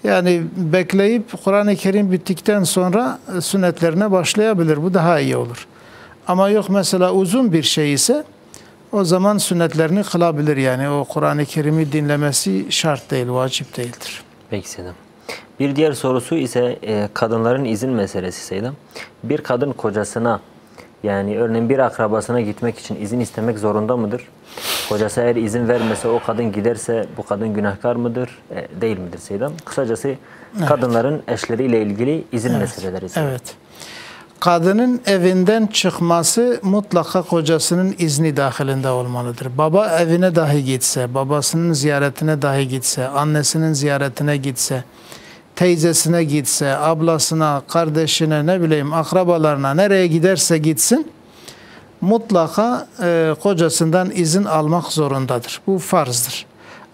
yani bekleyip Kur'an-ı Kerim bittikten sonra sünnetlerine başlayabilir. Bu daha iyi olur. Ama yok mesela uzun bir şey ise o zaman sünnetlerini kılabilir. Yani o Kur'an-ı Kerim'i dinlemesi şart değil, vacip değildir. Peki Seydam. Bir diğer sorusu ise kadınların izin meselesi Seydam. Bir kadın kocasına, yani örneğin bir akrabasına gitmek için izin istemek zorunda mıdır? Kocası eğer izin vermese o kadın giderse bu kadın günahkar mıdır? Değil midir Seydam? Kısacası kadınların eşleriyle ilgili izin meseleleri Seydam. Evet. Kadının evinden çıkması mutlaka kocasının izni dahilinde olmalıdır. Baba evine dahi gitse, babasının ziyaretine dahi gitse, annesinin ziyaretine gitse, teyzesine gitse, ablasına, kardeşine, ne bileyim akrabalarına nereye giderse gitsin mutlaka kocasından izin almak zorundadır. Bu farzdır.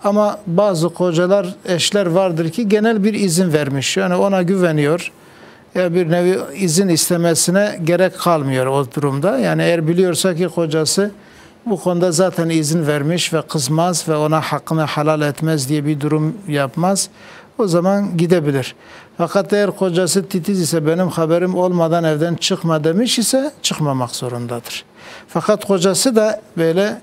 Ama bazı kocalar, eşler vardır ki genel bir izin vermiş. Yani ona güveniyor. Ya bir nevi izin istemesine gerek kalmıyor o durumda. Yani eğer biliyorsa ki kocası bu konuda zaten izin vermiş ve kızmaz ve ona hakkını helal etmez diye bir durum yapmaz, o zaman gidebilir. Fakat eğer kocası titiz ise, benim haberim olmadan evden çıkma demiş ise çıkmamak zorundadır. Fakat kocası da böyle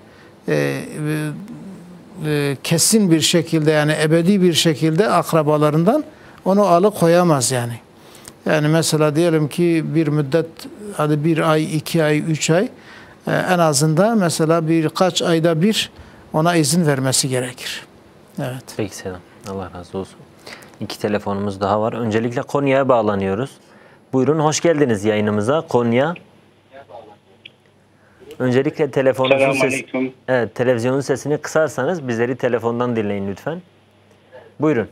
kesin bir şekilde, yani ebedi bir şekilde akrabalarından onu alıkoyamaz yani. Yani mesela diyelim ki bir müddet, hadi bir ay, 2 ay, 3 ay en azından mesela birkaç ayda bir ona izin vermesi gerekir. Evet. Peki Selam. Allah razı olsun. 2 telefonumuz daha var. Öncelikle Konya'ya bağlanıyoruz. Buyurun, hoş geldiniz yayınımıza. Konya. Öncelikle telefonunuzun sesi, evet, televizyonun sesini kısarsanız bizleri telefondan dinleyin lütfen. Buyurun.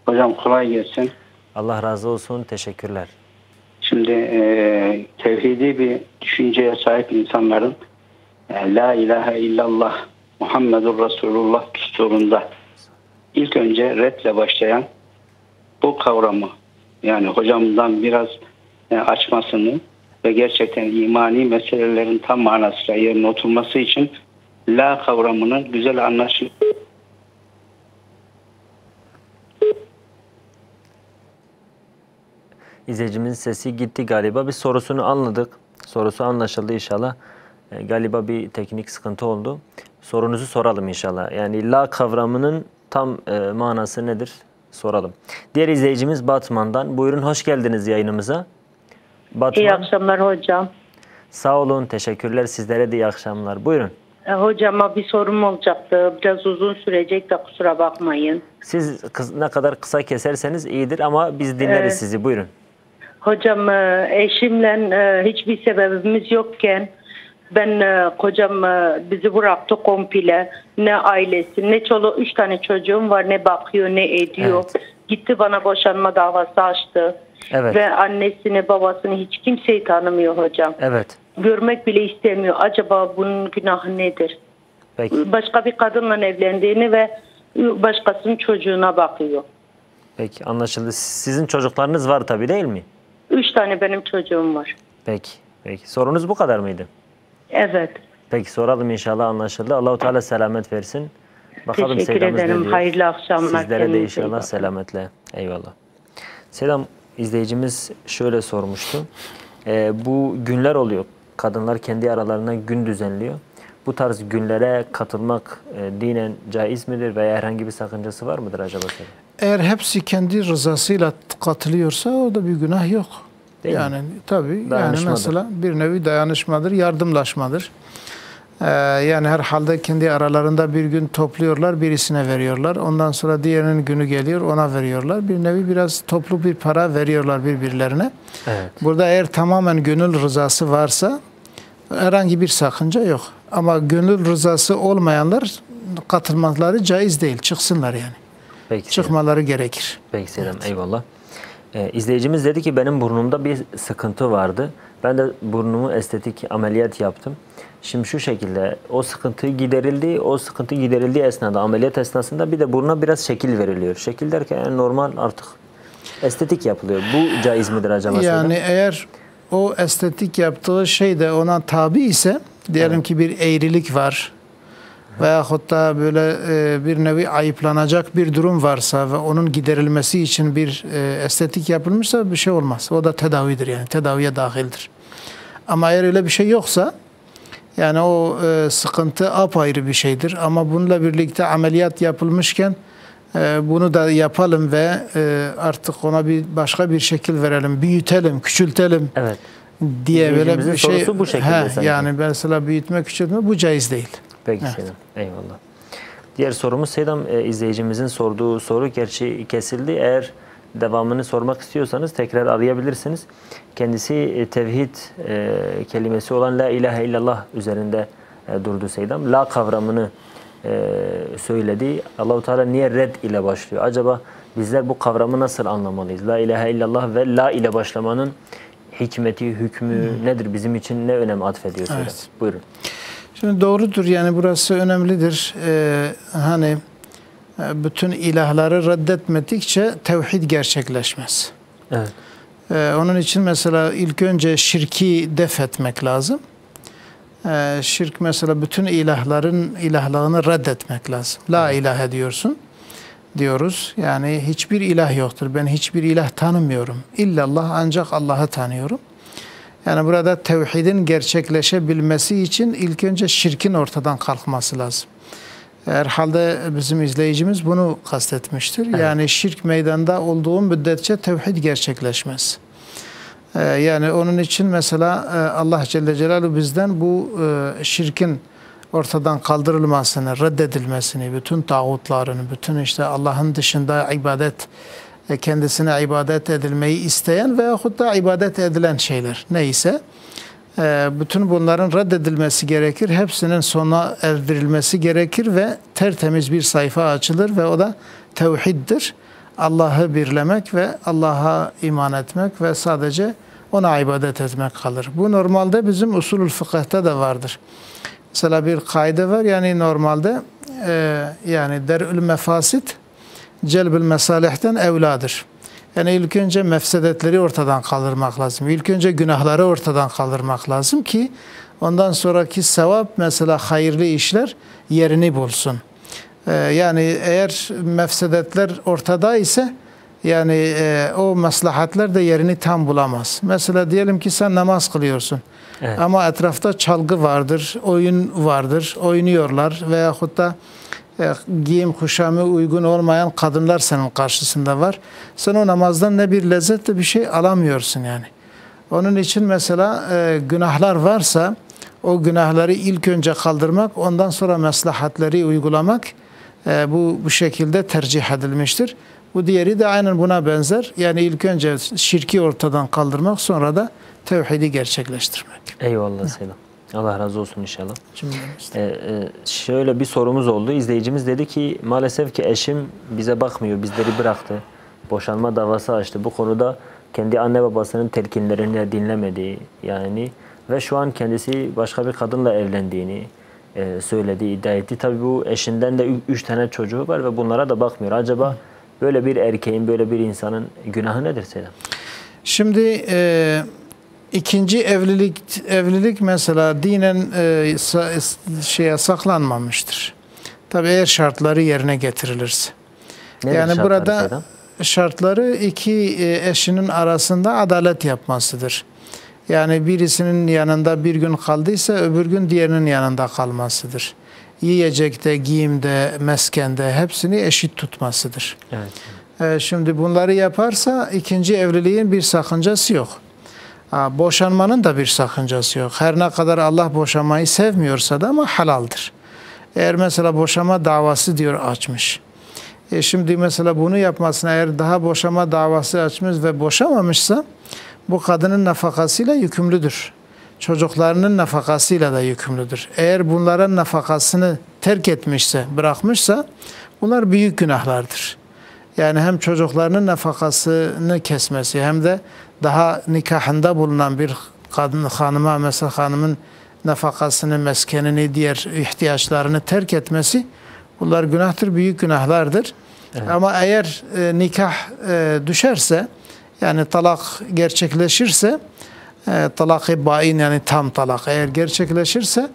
Hocam kolay gelsin. Allah razı olsun. Teşekkürler. Şimdi tevhidi bir düşünceye sahip insanların La ilahe illallah Muhammedur Resulullah düsturunda ilk önce redle başlayan bu kavramı, yani hocamdan biraz açmasını ve gerçekten imani meselelerin tam manasıyla yerine oturması için la kavramının güzel anlaşılması. İzleyicimizin sesi gitti galiba. Bir sorusunu anladık. Sorusu anlaşıldı inşallah. Galiba bir teknik sıkıntı oldu. Sorunuzu soralım inşallah. Yani la kavramının tam manası nedir? Soralım. Diğer izleyicimiz Batman'dan. Buyurun, hoş geldiniz yayınımıza. Batman. İyi akşamlar hocam. Sağ olun, teşekkürler. Sizlere de iyi akşamlar. Buyurun. Hocama bir sorum olacaktı. Biraz uzun sürecek de kusura bakmayın. Siz ne kadar kısa keserseniz iyidir ama biz dinleriz sizi. Buyurun. Hocam eşimle hiçbir sebebimiz yokken ben kocam bizi bıraktı komple. Ne ailesi ne çoluğu, 3 tane çocuğum var, ne bakıyor ne ediyor. Evet. Gitti bana boşanma davası açtı. Evet. Ve annesini babasını hiç kimseyi tanımıyor hocam. Evet. Görmek bile istemiyor. Acaba bunun günahı nedir? Peki. Başka bir kadınla evlendiğini ve başkasının çocuğuna bakıyor. Peki, anlaşıldı. Sizin çocuklarınız var tabii, değil mi? 3 tane benim çocuğum var. Peki. Peki. Sorunuz bu kadar mıydı? Evet. Peki, soralım inşallah, anlaşıldı. Allah-u Teala selamet versin. Bakalım teşekkür ederim. Hayırlı akşamlar. Sizlere de inşallah selametle. Eyvallah. Selam, izleyicimiz şöyle sormuştu. Bu günler oluyor. Kadınlar kendi aralarına gün düzenliyor. Bu tarz günlere katılmak dinen caiz midir veya herhangi bir sakıncası var mıdır acaba? Eğer hepsi kendi rızasıyla katılıyorsa o da bir günah yok. Değil yani mi? Tabii, yani mesela bir nevi dayanışmadır, yardımlaşmadır. Yani herhalde kendi aralarında bir gün topluyorlar, birisine veriyorlar. Ondan sonra diğerinin günü geliyor, ona veriyorlar. Bir nevi biraz toplu bir para veriyorlar birbirlerine. Evet. Burada eğer tamamen gönül rızası varsa herhangi bir sakınca yok. Ama gönül rızası olmayanlar katılmaları caiz değil. Çıksınlar yani. Peki, çıkmaları gerekir. Peki Selam, evet. Eyvallah. İzleyicimiz dedi ki benim burnumda bir sıkıntı vardı. Ben de burnumu estetik ameliyat yaptım. Şimdi şu şekilde o sıkıntı giderildi. O sıkıntı giderildiği esnada, ameliyat esnasında bir de buruna biraz şekil veriliyor. Şekil derken yani normal artık estetik yapılıyor. Bu caiz midir acaba? Yani eğer o estetik yaptığı şey de ona tabi ise, diyelim ki bir eğrilik var veyahut da böyle bir nevi ayıplanacak bir durum varsa ve onun giderilmesi için bir estetik yapılmışsa bir şey olmaz. O da tedavidir, yani tedaviye dahildir. Ama eğer öyle bir şey yoksa, yani o sıkıntı apayrı bir şeydir. Ama bununla birlikte ameliyat yapılmışken bunu da yapalım ve artık ona bir başka bir şekil verelim, büyütelim, küçültelim. Evet. Diye böyle bir şey. Bu şekilde yani mesela büyütme, küçültme bu caiz değil. Peki evet. Selam. Eyvallah. Diğer sorumuz Selam, izleyicimizin sorduğu soru gerçi kesildi. Eğer devamını sormak istiyorsanız tekrar arayabilirsiniz. Kendisi tevhid kelimesi olan La ilahe illallah üzerinde durdu Seydam. La kavramını söyledi. Allah-u Teala niye red ile başlıyor? Acaba bizler bu kavramı nasıl anlamalıyız? La ilahe illallah ve la ile başlamanın hikmeti, hükmü nedir? Bizim için ne önem atfediyor? Evet. Buyurun. Şimdi doğrudur, yani burası önemlidir. Hani bütün ilahları reddetmedikçe tevhid gerçekleşmez. Evet. Onun için mesela ilk önce şirki def etmek lazım. Şirk mesela bütün ilahların ilahlığını reddetmek lazım. La ilahe diyoruz. Yani hiçbir ilah yoktur. Ben hiçbir ilah tanımıyorum. İllallah, ancak Allah'ı tanıyorum. Yani burada tevhidin gerçekleşebilmesi için ilk önce şirkin ortadan kalkması lazım. Herhalde bizim izleyicimiz bunu kastetmiştir. Evet. Yani şirk meydanda olduğu müddetçe tevhid gerçekleşmez. Yani onun için mesela Allah Celle Celaluhu bizden bu şirkin ortadan kaldırılmasını, reddedilmesini, bütün tağutların, bütün işte Allah'ın dışında kendisine ibadet edilmeyi isteyen veyahut da ibadet edilen şeyler neyse Bütün bunların reddedilmesi gerekir. Hepsinin sona erdirilmesi gerekir ve tertemiz bir sayfa açılır ve o da tevhiddir. Allah'ı birlemek ve Allah'a iman etmek ve sadece ona ibadet etmek kalır. Bu normalde bizim usulül fıkıhta da vardır. Mesela bir kaide var, yani normalde yani der'ül mefasit celbül mesalihten evladır. Yani ilk önce mefsedetleri ortadan kaldırmak lazım. İlk önce günahları ortadan kaldırmak lazım ki ondan sonraki sevap, mesela hayırlı işler yerini bulsun. Yani eğer mefsedetler ortada ise yani o maslahatler de yerini tam bulamaz. Mesela diyelim ki sen namaz kılıyorsun. Evet. Ama etrafta çalgı vardır, oyun vardır, oynuyorlar veyahut da giyim kuşamı uygun olmayan kadınlar senin karşısında var. Sen o namazdan ne bir lezzet de bir şey alamıyorsun yani. Onun için mesela günahlar varsa o günahları ilk önce kaldırmak, ondan sonra maslahatleri uygulamak bu şekilde tercih edilmiştir. Bu diğeri de aynen buna benzer. Yani ilk önce şirki ortadan kaldırmak, sonra da tevhidi gerçekleştirmek. Eyvallah Selam. Allah razı olsun inşallah. Şöyle bir sorumuz oldu. İzleyicimiz dedi ki maalesef ki eşim bize bakmıyor, bizleri bıraktı. Boşanma davası açtı. Bu konuda kendi anne babasının telkinlerini dinlemediği yani ve şu an kendisi başka bir kadınla evlendiğini söyledi, iddia etti. Tabii bu eşinden de 3 tane çocuğu var ve bunlara da bakmıyor. Acaba böyle bir erkeğin, böyle bir insanın günahı nedir Selam? Şimdi ikinci evlilik mesela dinen saklanmamıştır. Tabii eğer şartları yerine getirilirse. Nedir yani burada Selam? Şartları iki eşinin arasında adalet yapmasıdır. Yani birisinin yanında bir gün kaldıysa öbür gün diğerinin yanında kalmasıdır. Yiyecekte, giyimde, meskende hepsini eşit tutmasıdır. Evet. Şimdi bunları yaparsa ikinci evliliğin bir sakıncası yok. Boşanmanın da bir sakıncası yok. Her ne kadar Allah boşanmayı sevmiyorsa da ama halaldir. Eğer mesela boşanma davası diyor açmış. Şimdi mesela bunu yapmasına, eğer daha boşanma davası açmış ve boşamamışsa bu kadının nafakasıyla yükümlüdür. Çocuklarının nafakasıyla da yükümlüdür. Eğer bunların nafakasını terk etmişse, bırakmışsa bunlar büyük günahlardır. Yani hem çocuklarının nafakasını kesmesi hem de daha nikahında bulunan bir hanıma, mesela hanımın nafakasını, meskenini, diğer ihtiyaçlarını terk etmesi, bunlar günahtır, büyük günahlardır. Evet. Ama eğer nikah düşerse, yani talak gerçekleşirse, talak-ı bain yani tam talak eğer gerçekleşirse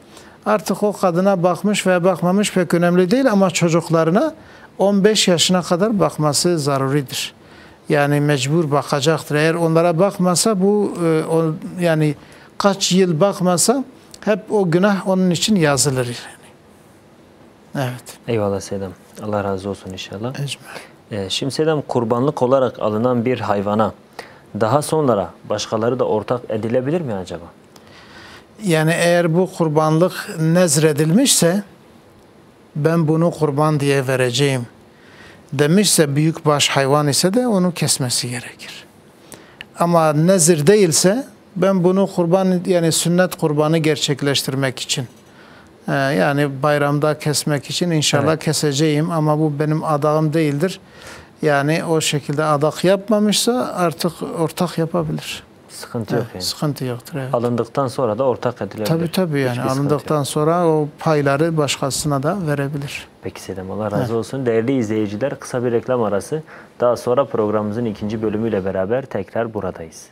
artık o kadına bakmış veya bakmamış pek önemli değil ama çocuklarına 15 yaşına kadar bakması zaruridir. Yani mecbur bakacaktır. Eğer onlara bakmasa bu yani kaç yıl bakmasa hep o günah onun için yazılır. Yani. Evet. Eyvallah Seydam. Allah razı olsun inşallah. Şimdi Seydam, kurbanlık olarak alınan bir hayvana daha sonra başkaları da ortak edilebilir mi acaba? Yani eğer bu kurbanlık nezredilmişse ben bunu kurban diye vereceğim demişse, büyükbaş hayvan ise de onu kesmesi gerekir. Ama nezir değilse ben bunu kurban, yani sünnet kurbanı gerçekleştirmek için yani bayramda kesmek için inşallah keseceğim ama bu benim adağım değildir. Yani o şekilde adak yapmamışsa artık ortak yapabilir. Sıkıntı yok yani. Sıkıntı yoktur. Evet. Alındıktan sonra da ortak edilebilir. Tabii yani alındıktan sonra o payları başkasına da verebilir. Peki Seydam, Allah razı olsun. Değerli izleyiciler, kısa bir reklam arası. Daha sonra programımızın ikinci bölümüyle beraber tekrar buradayız.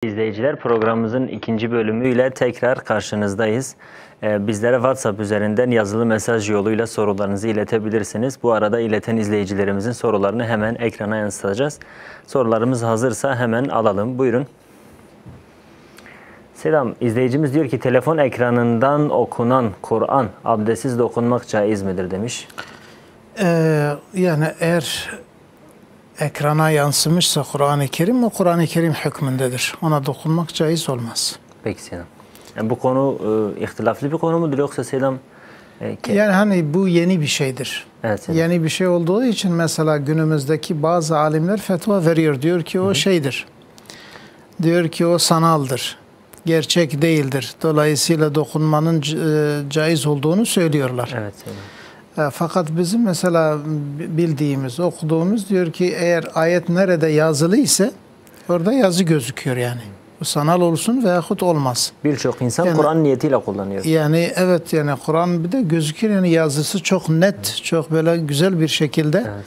İzleyiciler, programımızın ikinci bölümüyle tekrar karşınızdayız. Bizlere WhatsApp üzerinden yazılı mesaj yoluyla sorularınızı iletebilirsiniz. Bu arada ileten izleyicilerimizin sorularını hemen ekrana yansıtacağız. Sorularımız hazırsa hemen alalım. Buyurun. Selam. İzleyicimiz diyor ki telefon ekranından okunan Kur'an abdestsiz de okunmak caiz midir demiş. Yani eğer ekrana yansımışsa Kur'an-ı Kerim, o Kur'an-ı Kerim hükmündedir. Ona dokunmak caiz olmaz. Peki Selam. Yani bu konu ihtilaflı bir konu mudur yoksa Selam? Yani hani bu yeni bir şeydir. Evet, Selam. Yeni bir şey olduğu için mesela günümüzdeki bazı alimler fetva veriyor. Diyor ki o şeydir. Diyor ki o sanaldır. Gerçek değildir. Dolayısıyla dokunmanın caiz olduğunu söylüyorlar. Evet, Selam. Fakat bizim mesela bildiğimiz, okuduğumuz diyor ki eğer ayet nerede yazılı ise orada yazı gözüküyor yani. Bu sanal olsun veyahut olmaz. Birçok insan Yani, Kur'an niyetiyle kullanıyor. Yani evet yani Kur'an bir de gözüküyor yani yazısı çok net, çok böyle güzel bir şekilde Evet,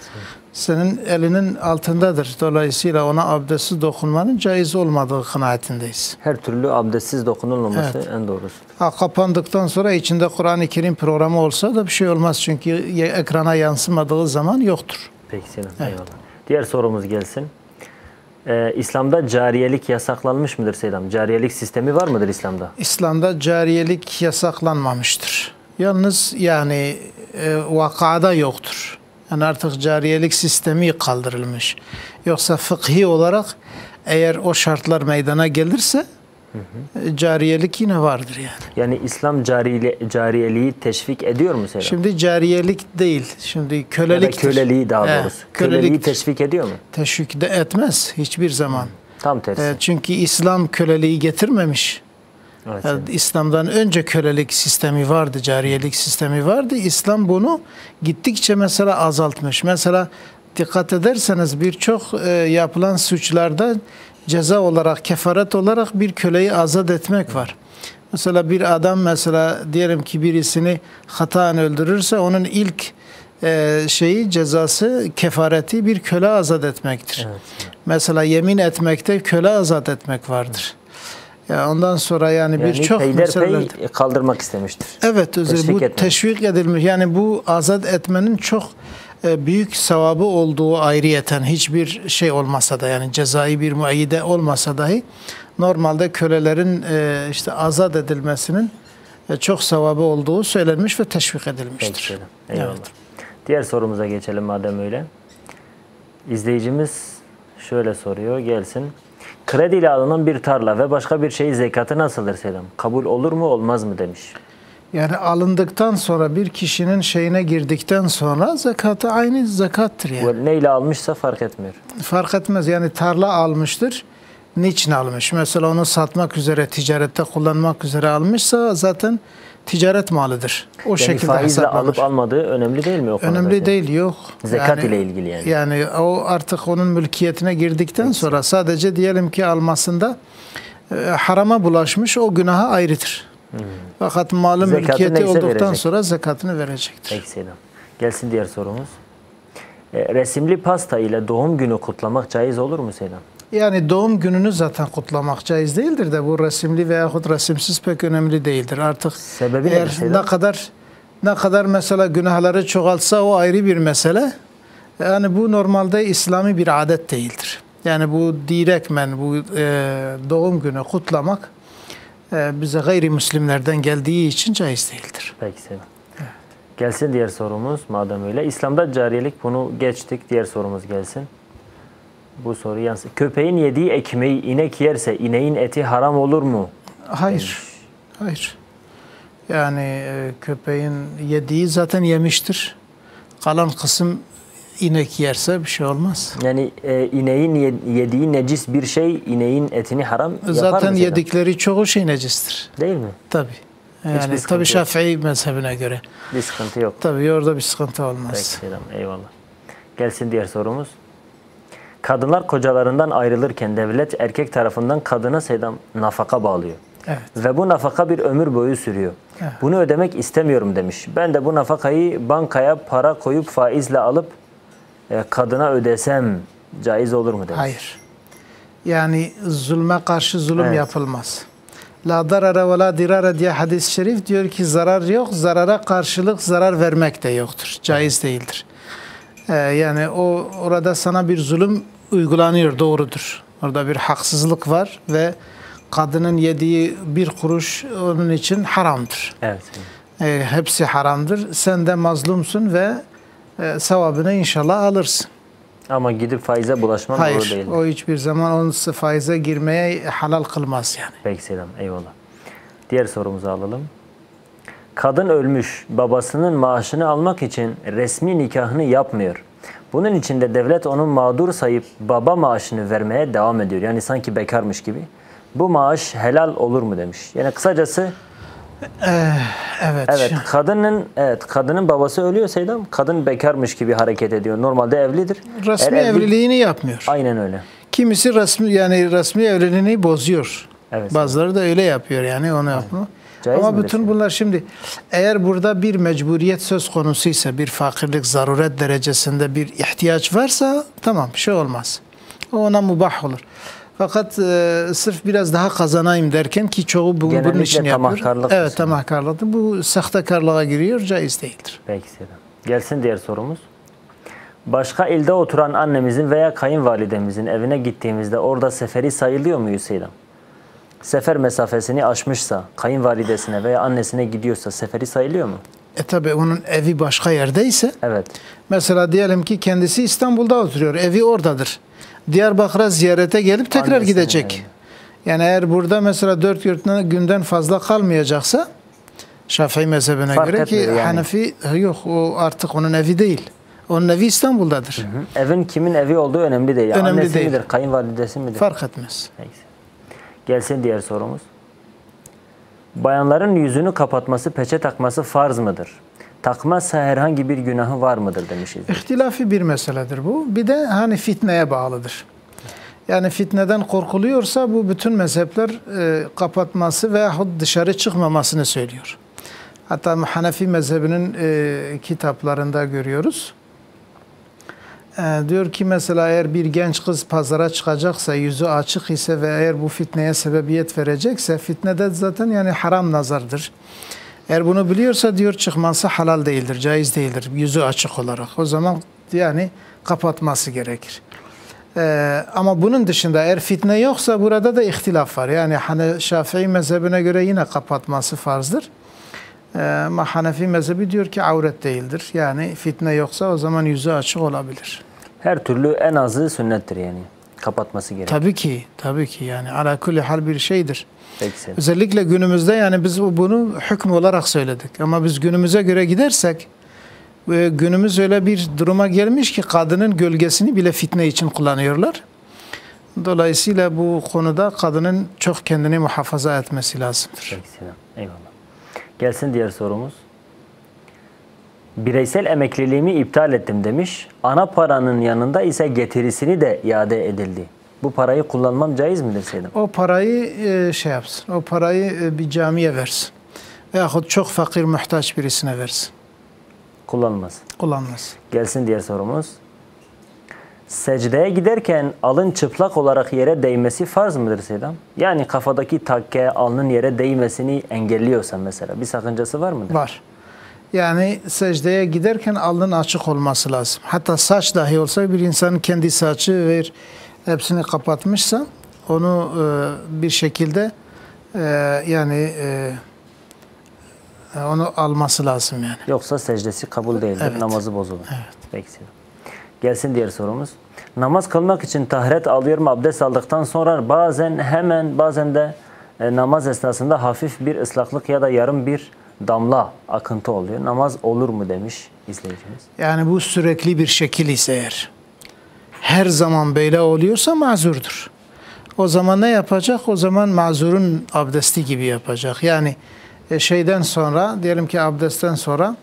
senin elinin altındadır. Dolayısıyla ona abdestsiz dokunmanın caiz olmadığı kanaatindeyiz. Her türlü abdestsiz dokunulmaması en doğrusu. Kapandıktan sonra içinde Kur'an-ı Kerim programı olsa da bir şey olmaz. Çünkü ekrana yansımadığı zaman yoktur. Peki Selam. Eyvallah. Diğer sorumuz gelsin. İslam'da cariyelik yasaklanmış mıdır Selam? Cariyelik sistemi var mıdır İslam'da? İslam'da cariyelik yasaklanmamıştır. Yalnız yani vakada yoktur. Yani artık cariyelik sistemi kaldırılmış. Yoksa fıkhi olarak eğer o şartlar meydana gelirse cariyelik yine vardır yani. Yani İslam cariyeliği teşvik ediyor mu Selam? Şimdi cariyelik değil. Şimdi kölelik. Köleliği daha doğrusu. Köleliği teşvik ediyor mu? Teşvik de etmez hiçbir zaman. Tam tersi. Çünkü İslam köleliği getirmemiş. Evet, Yani İslam'dan önce kölelik sistemi vardı, cariyelik sistemi vardı. İslam bunu gittikçe mesela azaltmış. Mesela dikkat ederseniz birçok yapılan suçlarda ceza olarak, kefaret olarak bir köleyi azat etmek var. Mesela bir adam mesela diyelim ki birisini hataen öldürürse onun ilk cezası, kefareti bir köle azat etmektir. Evet. Mesela yemin etmekte köle azat etmek vardır. Ya ondan sonra yani birçok meseleler kaldırmak istemiştir. Evet, bu teşvik edilmiş. Yani bu azat etmenin çok büyük sevabı olduğu ayrıyeten hiçbir şey olmasa da yani cezai bir muayyide olmasa dahi normalde kölelerin işte azat edilmesinin çok sevabı olduğu söylenmiş ve teşvik edilmiştir. Peki, eyvallah. Evet. Diğer sorumuza geçelim madem öyle. İzleyicimiz şöyle soruyor, gelsin. Krediyle alınan bir tarla ve başka bir şeyin zekatı nasıldır Selam? Kabul olur mu olmaz mı demiş. Yani alındıktan sonra bir kişinin şeyine girdikten sonra zekatı aynı zekattır yani. Neyle almışsa fark etmiyor. Fark etmez yani tarla almıştır. Niçin almış? Mesela onu satmak üzere, ticarette kullanmak üzere almışsa zaten ticaret malıdır. O yani şekilde faizle alıp almadığı önemli değil mi o konuda? Önemli değil, yok. Zekat ile ilgili yani. Yani o artık onun mülkiyetine girdikten sonra sadece diyelim ki almasında harama bulaşmış, o günaha ayrıdır. Fakat malın mülkiyeti olduktan sonra zekatını verecektir. Peki Selam. Gelsin diğer sorumuz. Resimli pasta ile doğum günü kutlamak caiz olur mu Selam? Yani doğum gününü zaten kutlamak caiz değildir de bu resimli veyahut resimsiz pek önemli değildir. Artık sebebi ne kadar mesela günahları çoğaltsa o ayrı bir mesele. Yani bu normalde İslami bir adet değildir. Yani bu direktmen bu doğum günü kutlamak bize gayrimüslimlerden geldiği için caiz değildir. Peki Selam. Evet. Gelsin diğer sorumuz madem öyle. İslam'da cariyelik, bunu geçtik. Diğer sorumuz gelsin. Bu soru yansın. Köpeğin yediği ekmeği inek yerse ineğin eti haram olur mu? Hayır. Demiş. Hayır. Yani köpeğin yediği zaten yemiştir. Kalan kısım inek yerse bir şey olmaz. Yani ineğin yediği necis bir şey ineğin etini haram yapar mı? Zaten yedikleri çoğu şey necistir. Değil mi? Tabii. Yani tabii Şafii mezhebine göre. Bir sıkıntı yok. Tabii orada bir sıkıntı olmaz. Peki Selam. Eyvallah. Gelsin diğer sorumuz. Kadınlar kocalarından ayrılırken devlet erkek tarafından kadına Selam nafaka bağlıyor. Evet. Ve bu nafaka bir ömür boyu sürüyor. Evet. Bunu ödemek istemiyorum demiş. Ben de bu nafakayı bankaya para koyup faizle alıp kadına ödesem caiz olur mu demiş. Hayır. Yani zulme karşı zulüm yapılmaz. La darara ve la dirara diye hadis-i şerif diyor ki zarar yok, zarara karşılık zarar vermek de yoktur. Caiz değildir. Yani orada sana bir zulüm uygulanıyor, doğrudur. Orada bir haksızlık var ve kadının yediği bir kuruş onun için haramdır. Evet. Hepsi haramdır. Sen de mazlumsun ve sevabını inşallah alırsın. Ama gidip faize bulaşman doğru değil. Hayır. O hiçbir zaman onu faize girmeye halal kılmaz yani. Peki Selam. Eyvallah. Diğer sorumuzu alalım. Kadın ölmüş, babasının maaşını almak için resmi nikahını yapmıyor. Bunun için de devlet onun mağdur sayıp baba maaşını vermeye devam ediyor. Yani sanki bekarmış gibi. Bu maaş helal olur mu demiş. Yani kısacası Evet. kadının babası ölüyor Seydam. Kadın bekarmış gibi hareket ediyor. Normalde evlidir. Resmi evliliğini yapmıyor. Aynen öyle. Kimisi resmi evliliğini bozuyor. Evet. Bazıları da öyle yapıyor yani onu yapma. Ama bütün bunlar şimdi eğer burada bir mecburiyet söz konusuysa, bir fakirlik, zaruret derecesinde bir ihtiyaç varsa tamam bir şey olmaz. O ona mubah olur. Fakat sırf biraz daha kazanayım derken ki çoğu bunun için yapıyor. Evet, tamahkarlık. Bu sahtekarlığa giriyor, caiz değildir. Peki Seydam. Gelsin diğer sorumuz. Başka ilde oturan annemizin veya kayınvalidemizin evine gittiğimizde orada seferi sayılıyor muyuz Seydam? Sefer mesafesini aşmışsa, kayınvalidesine veya annesine gidiyorsa seferi sayılıyor mu? Tabi onun evi başka yerdeyse. Evet. Mesela diyelim ki kendisi İstanbul'da oturuyor, evi oradadır. Diyarbakır'a ziyarete gelip tekrar gidecek. Yani eğer burada mesela 4 günden fazla kalmayacaksa Şafii mezhebine göre ki yani. Hanefi yok, o artık onun evi değil. Onun evi İstanbul'dadır. Hı. Evin kimin evi olduğu önemli değil. Önemli Annesi değil. midir, kayınvalidesi midir? Fark etmez. Neyse. Gelsin diğer sorumuz. Bayanların yüzünü kapatması, peçe takması farz mıdır? Takmazsa herhangi bir günahı var mıdır demişiz. İhtilafi bir meseledir bu. Bir de hani fitneye bağlıdır. Yani fitneden korkuluyorsa bu bütün mezhepler kapatması veyahut dışarı çıkmamasını söylüyor. Hatta Hanefi mezhebinin kitaplarında görüyoruz. Diyor ki mesela eğer bir genç kız pazara çıkacaksa, yüzü açık ise ve eğer bu fitneye sebebiyet verecekse, fitnede zaten yani haram nazardır. Eğer bunu biliyorsa diyor çıkması halal değildir, caiz değildir yüzü açık olarak. O zaman yani kapatması gerekir. Ama bunun dışında eğer fitne yoksa burada da ihtilaf var. Yani Şafii mezhebine göre yine kapatması farzdır. Ama Hanefi mezhebi diyor ki avret değildir. Yani fitne yoksa o zaman yüzü açık olabilir. Her türlü en azı sünnettir yani. Kapatması gerekir. Tabii ki yani ala kulli hal bir şeydir. Peki. Özellikle günümüzde yani biz bunu hüküm olarak söyledik. Ama biz günümüze göre gidersek günümüz öyle bir duruma gelmiş ki kadının gölgesini bile fitne için kullanıyorlar. Dolayısıyla bu konuda kadının çok kendini muhafaza etmesi lazımdır. Peki. Eyvallah. Gelsin diğer sorumuz. Bireysel emekliliğimi iptal ettim demiş. Ana paranın yanında ise getirisini de iade edildi. Bu parayı kullanmam caiz midir Seydam? O parayı şey yapsın. O parayı bir camiye versin. Veyahut çok fakir, muhtaç birisine versin. Kullanmaz. Kullanmaz. Gelsin diğer sorumuz. Secdeye giderken alın çıplak olarak yere değmesi farz mıdır Seydam? Yani kafadaki takke alnın yere değmesini engelliyorsa mesela bir sakıncası var mıdır? Var. Yani secdeye giderken alnın açık olması lazım. Hatta saç dahi olsa bir insanın kendi saçı ve hepsini kapatmışsa onu bir şekilde onu alması lazım yani. Yoksa secdesi kabul değildir. Evet. Namazı bozulur. Evet. Peki. Gelsin diğer sorumuz. Namaz kılmak için taharet alıyorum abdest aldıktan sonra bazen de namaz esnasında hafif bir ıslaklık ya da yarım bir damla akıntı oluyor. Namaz olur mu demiş izleyicimiz. Yani bu sürekli bir şekil ise eğer her zaman böyle oluyorsa mazurdur. O zaman ne yapacak? O zaman mazurun abdesti gibi yapacak. Yani şeyden sonra diyelim ki abdestten sonra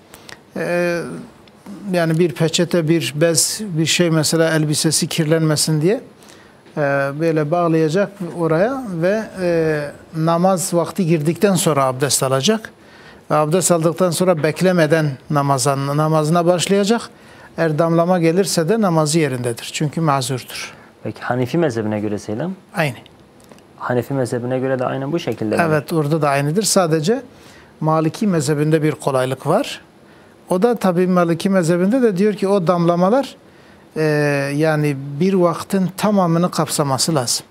yani bir peçete, bir bez, bir şey mesela elbisesi kirlenmesin diye böyle bağlayacak oraya ve namaz vakti girdikten sonra abdest alacak. Ve abdest aldıktan sonra beklemeden namazına başlayacak. Eğer damlama gelirse de namazı yerindedir. Çünkü mazurdur. Peki Hanefi mezhebine göre Selam? Aynı. Hanefi mezhebine göre de aynen bu şekilde mi? Evet, orada da aynıdır. Sadece Maliki mezhebinde bir kolaylık var. O da tabii Maliki mezhebinde de diyor ki o damlamalar yani bir vaktin tamamını kapsaması lazım.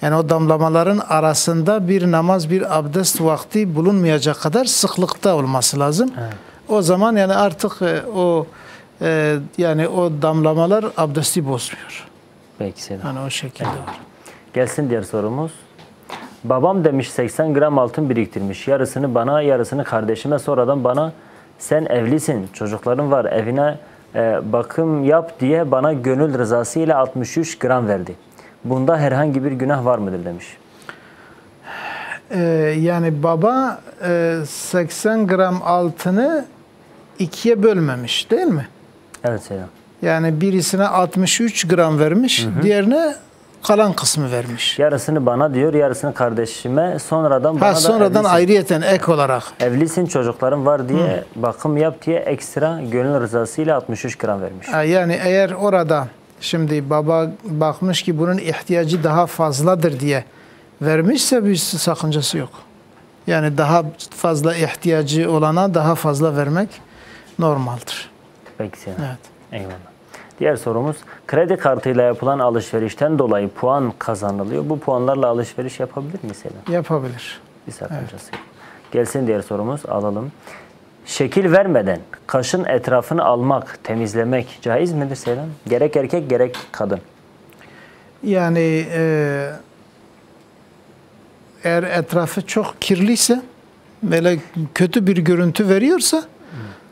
Yani o damlamaların arasında bir namaz, bir abdest vakti bulunmayacak kadar sıklıkta olması lazım. Evet. O zaman yani artık yani o damlamalar abdesti bozmuyor. Peki Selam. Yani o şekilde var. Gelsin diğer sorumuz. Babam demiş 80 gram altın biriktirmiş. Yarısını bana, yarısını kardeşime, sonradan bana sen evlisin, çocukların var, evine bakım yap diye bana gönül rızası ile 63 gram verdi. Bunda herhangi bir günah var mıdır demiş. Yani baba 80 gram altını ikiye bölmemiş değil mi? Evet Seyyidem. Yani birisine 63 gram vermiş, diğerine kalan kısmı vermiş. Yarısını bana diyor, yarısını kardeşime, sonradan bana sonradan da ayrıyeten ek olarak. Evlisin, çocukların var diye bakım yap diye ekstra gönül rızasıyla 63 gram vermiş. Yani eğer orada şimdi baba bakmış ki bunun ihtiyacı daha fazladır diye vermişse bir sakıncası yok. Yani daha fazla ihtiyacı olana daha fazla vermek normaldir. Peki Seyyidem. Evet. Eyvallah. Diğer sorumuz, kredi kartıyla yapılan alışverişten dolayı puan kazanılıyor. Bu puanlarla alışveriş yapabilir mi Seyyidem? Yapabilir. Bir sakıncası yok. Gelsin diğer sorumuz, alalım. Şekil vermeden kaşın etrafını almak, temizlemek caiz midir Seyyidem? Gerek erkek gerek kadın. Yani eğer etrafı çok kirliyse, böyle kötü bir görüntü veriyorsa,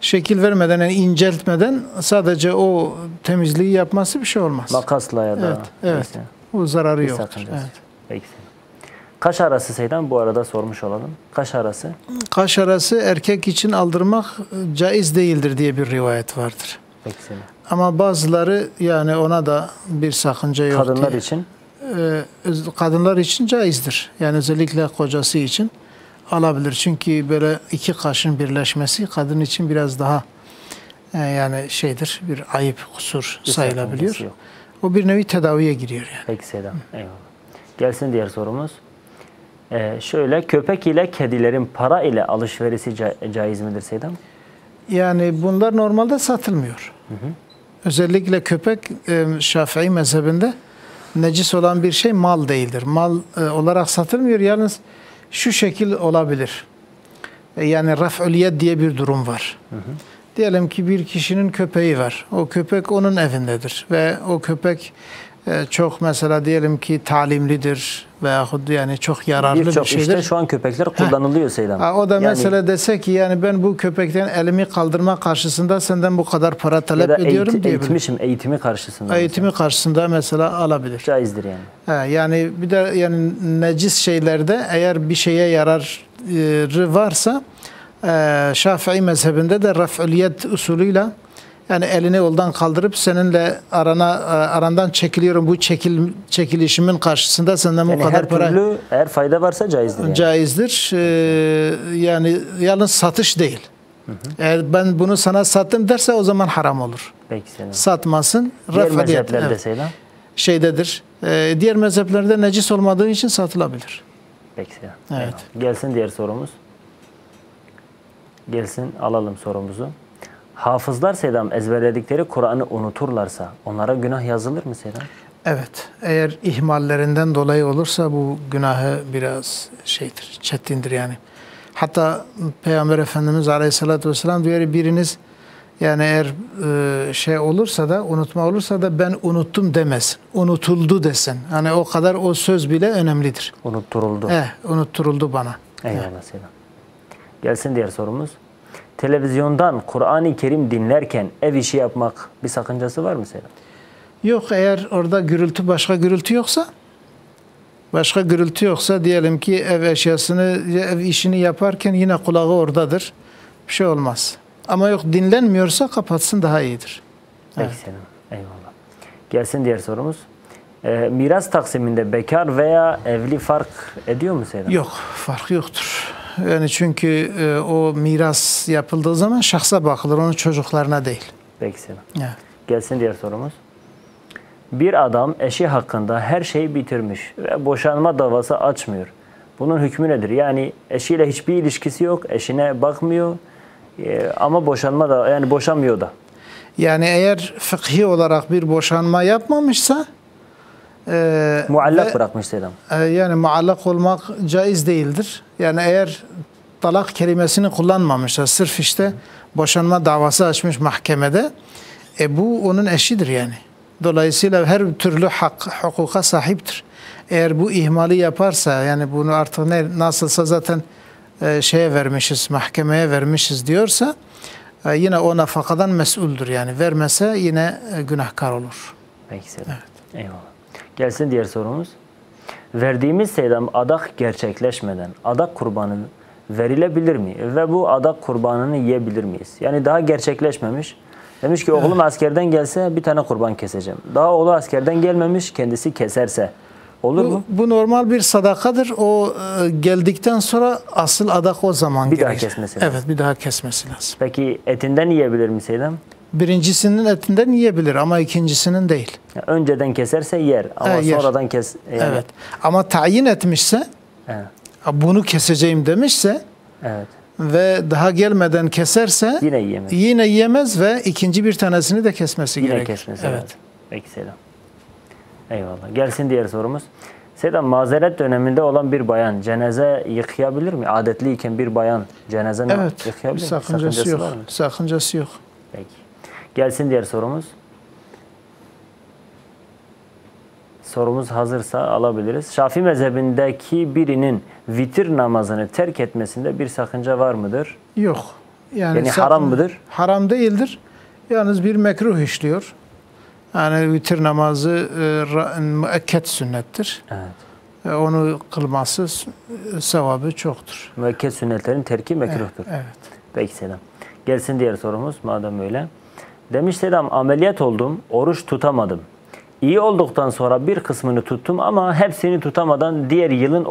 şekil vermeden, yani inceltmeden sadece o temizliği yapması bir şey olmaz. Makasla ya da. Evet. O zararı bir yoktur. Evet. Peki. Kaş arası Seyyidem, bu arada sormuş olalım. Kaş arası? Kaş arası erkek için aldırmak caiz değildir diye bir rivayet vardır. Peki Seyyidem. Ama bazıları yani ona da bir sakınca yok Kadınlar diye. için? Kadınlar için caizdir. Yani özellikle kocası için alabilir. Çünkü böyle iki kaşın birleşmesi kadın için biraz daha yani şeydir, bir ayıp, kusur sayılabiliyor. O bir nevi tedaviye giriyor yani. Peki Seyyidem. Eyvallah. Gelsin diğer sorumuz. Şöyle, köpek ile kedilerin para ile alışverişi caiz midir Seyyidem? Yani bunlar normalde satılmıyor. Özellikle köpek Şafii mezhebinde necis olan bir şey mal değildir. Mal olarak satılmıyor. Yalnız şu şekil olabilir. Yani raf'üliyet diye bir durum var. Diyelim ki bir kişinin köpeği var. O köpek onun evindedir. Ve o köpek çok mesela diyelim ki talimlidir veyahut yani çok yararlı bir şeydir. İşte şu an köpekler kullanılıyor Seyyidem. O da yani, mesela dese ki yani ben bu köpekten elimi kaldırma karşısında senden bu kadar para talep ediyorum diyebilir. Eğitimi karşısında. Eğitimi karşısında mesela alabilir. Caizdir yani. Yani bir de yani necis şeylerde eğer bir şeye yararı varsa Şafii mezhebinde de raf'üliyet usulüyle yani elini yoldan kaldırıp seninle arandan çekiliyorum, bu çekilişimin karşısında senden yani bu kadar para. Her türlü eğer fayda varsa caizdir. Yani. Caizdir. Yani yalnız satış değil. Eğer ben bunu sana sattım derse o zaman haram olur. Peki Seyyidem. Satmasın. Diğer mezheplerde Seyyidem? Şeydedir. Diğer mezheplerde necis olmadığı için satılabilir. Peki Seyyidem. Evet. Gelsin diğer sorumuz. Gelsin alalım sorumuzu. Hafızlar Seyyidem ezberledikleri Kur'an'ı unuturlarsa onlara günah yazılır mı Seyyidem? Evet. Eğer ihmallerinden dolayı olursa bu günahı biraz şeydir, çetindir yani. Hatta Peygamber Efendimiz Aleyhisselatü Vesselam diyor biriniz yani eğer şey olursa da unutma olursa da ben unuttum demesin. Unutuldu desin. Hani o kadar o söz bile önemlidir. Unutturuldu. Unutturuldu bana. Eyvallah Seyyidem. Gelsin diğer sorumuz. Televizyondan Kur'an-ı Kerim dinlerken ev işi yapmak bir sakıncası var mı Seyyidem? Yok, eğer orada gürültü başka gürültü yoksa diyelim ki ev işini yaparken yine kulağı oradadır. Bir şey olmaz. Ama yok dinlenmiyorsa kapatsın daha iyidir. Peki Seyyidem. Eyvallah. Gelsin diğer sorumuz. Miras taksiminde bekar veya evli fark ediyor mu Seyyidem? Yok, fark yoktur. Yani çünkü o miras yapıldığı zaman şahsa bakılır, onun çocuklarına değil. Peki Seyyidem. Evet. Gelsin diğer sorumuz. Bir adam eşi hakkında her şeyi bitirmiş ve boşanma davası açmıyor. Bunun hükmü nedir? Yani eşiyle hiçbir ilişkisi yok, eşine bakmıyor ama boşanmıyor da. Yani eğer fıkhi olarak bir boşanma yapmamışsa muallak bırakmış Seyyidem. Yani muallak olmak caiz değildir. Yani eğer talak kelimesini kullanmamışsa, sırf işte boşanma davası açmış mahkemede, bu onun eşidir yani. Dolayısıyla her türlü hukuka sahiptir. eğer bu ihmali yaparsa, yani bunu artık nasılsa zaten şeye vermişiz, mahkemeye vermişiz diyorsa yine o nafakadan mesuldür. Yani vermese yine günahkar olur. Peki Seydam. Evet. Eyvallah. Gelsin diğer sorumuz. Verdiğimiz Seydam adak gerçekleşmeden adak kurbanı verilebilir mi? Ve bu adak kurbanını yiyebilir miyiz? Yani daha gerçekleşmemiş. Demiş ki oğlum askerden gelse bir tane kurban keseceğim. Daha oğlu askerden gelmemiş, kendisi keserse olur mu? Bu normal bir sadakadır. O geldikten sonra asıl adak o zaman bir daha kesmesi lazım. Evet, bir daha kesmesi lazım. Peki etinden yiyebilir mi Seydam? Birincisinin etinden yiyebilir ama ikincisinin değil. Yani önceden keserse yer ama yer. sonradan kes. Yani... Evet. Ama tayin etmişse, evet, bunu keseceğim demişse, evet, ve daha gelmeden keserse yine yiyemez. Yine yiyemez ve ikinci bir tanesini de kesmesi yine gerekir. Kesmesi evet. lazım. Peki Seydam. Eyvallah. Gelsin diğer sorumuz. Seydam, mazeret döneminde olan bir bayan cenaze yıkayabilir mi? Adetliyken bir bayan cenaze yıkayabilir mi? Sakıncası yok. Sakıncası yok. Peki. Gelsin diğer sorumuz. Sorumuz hazırsa alabiliriz. Şafii mezhebindeki birinin vitir namazını terk etmesinde bir sakınca var mıdır? Yok. Yani haram mıdır? Haram değildir. Yalnız bir mekruh işliyor. Yani vitir namazı müekked sünnettir. Evet. Onu kılması sevabı çoktur. Müekked sünnetlerin terki mekruhtur. Evet. Peki Selam. Gelsin diğer sorumuz madem öyle. Demiş Selam, ameliyat oldum, oruç tutamadım. İyi olduktan sonra bir kısmını tuttum ama hepsini tutamadan diğer yılın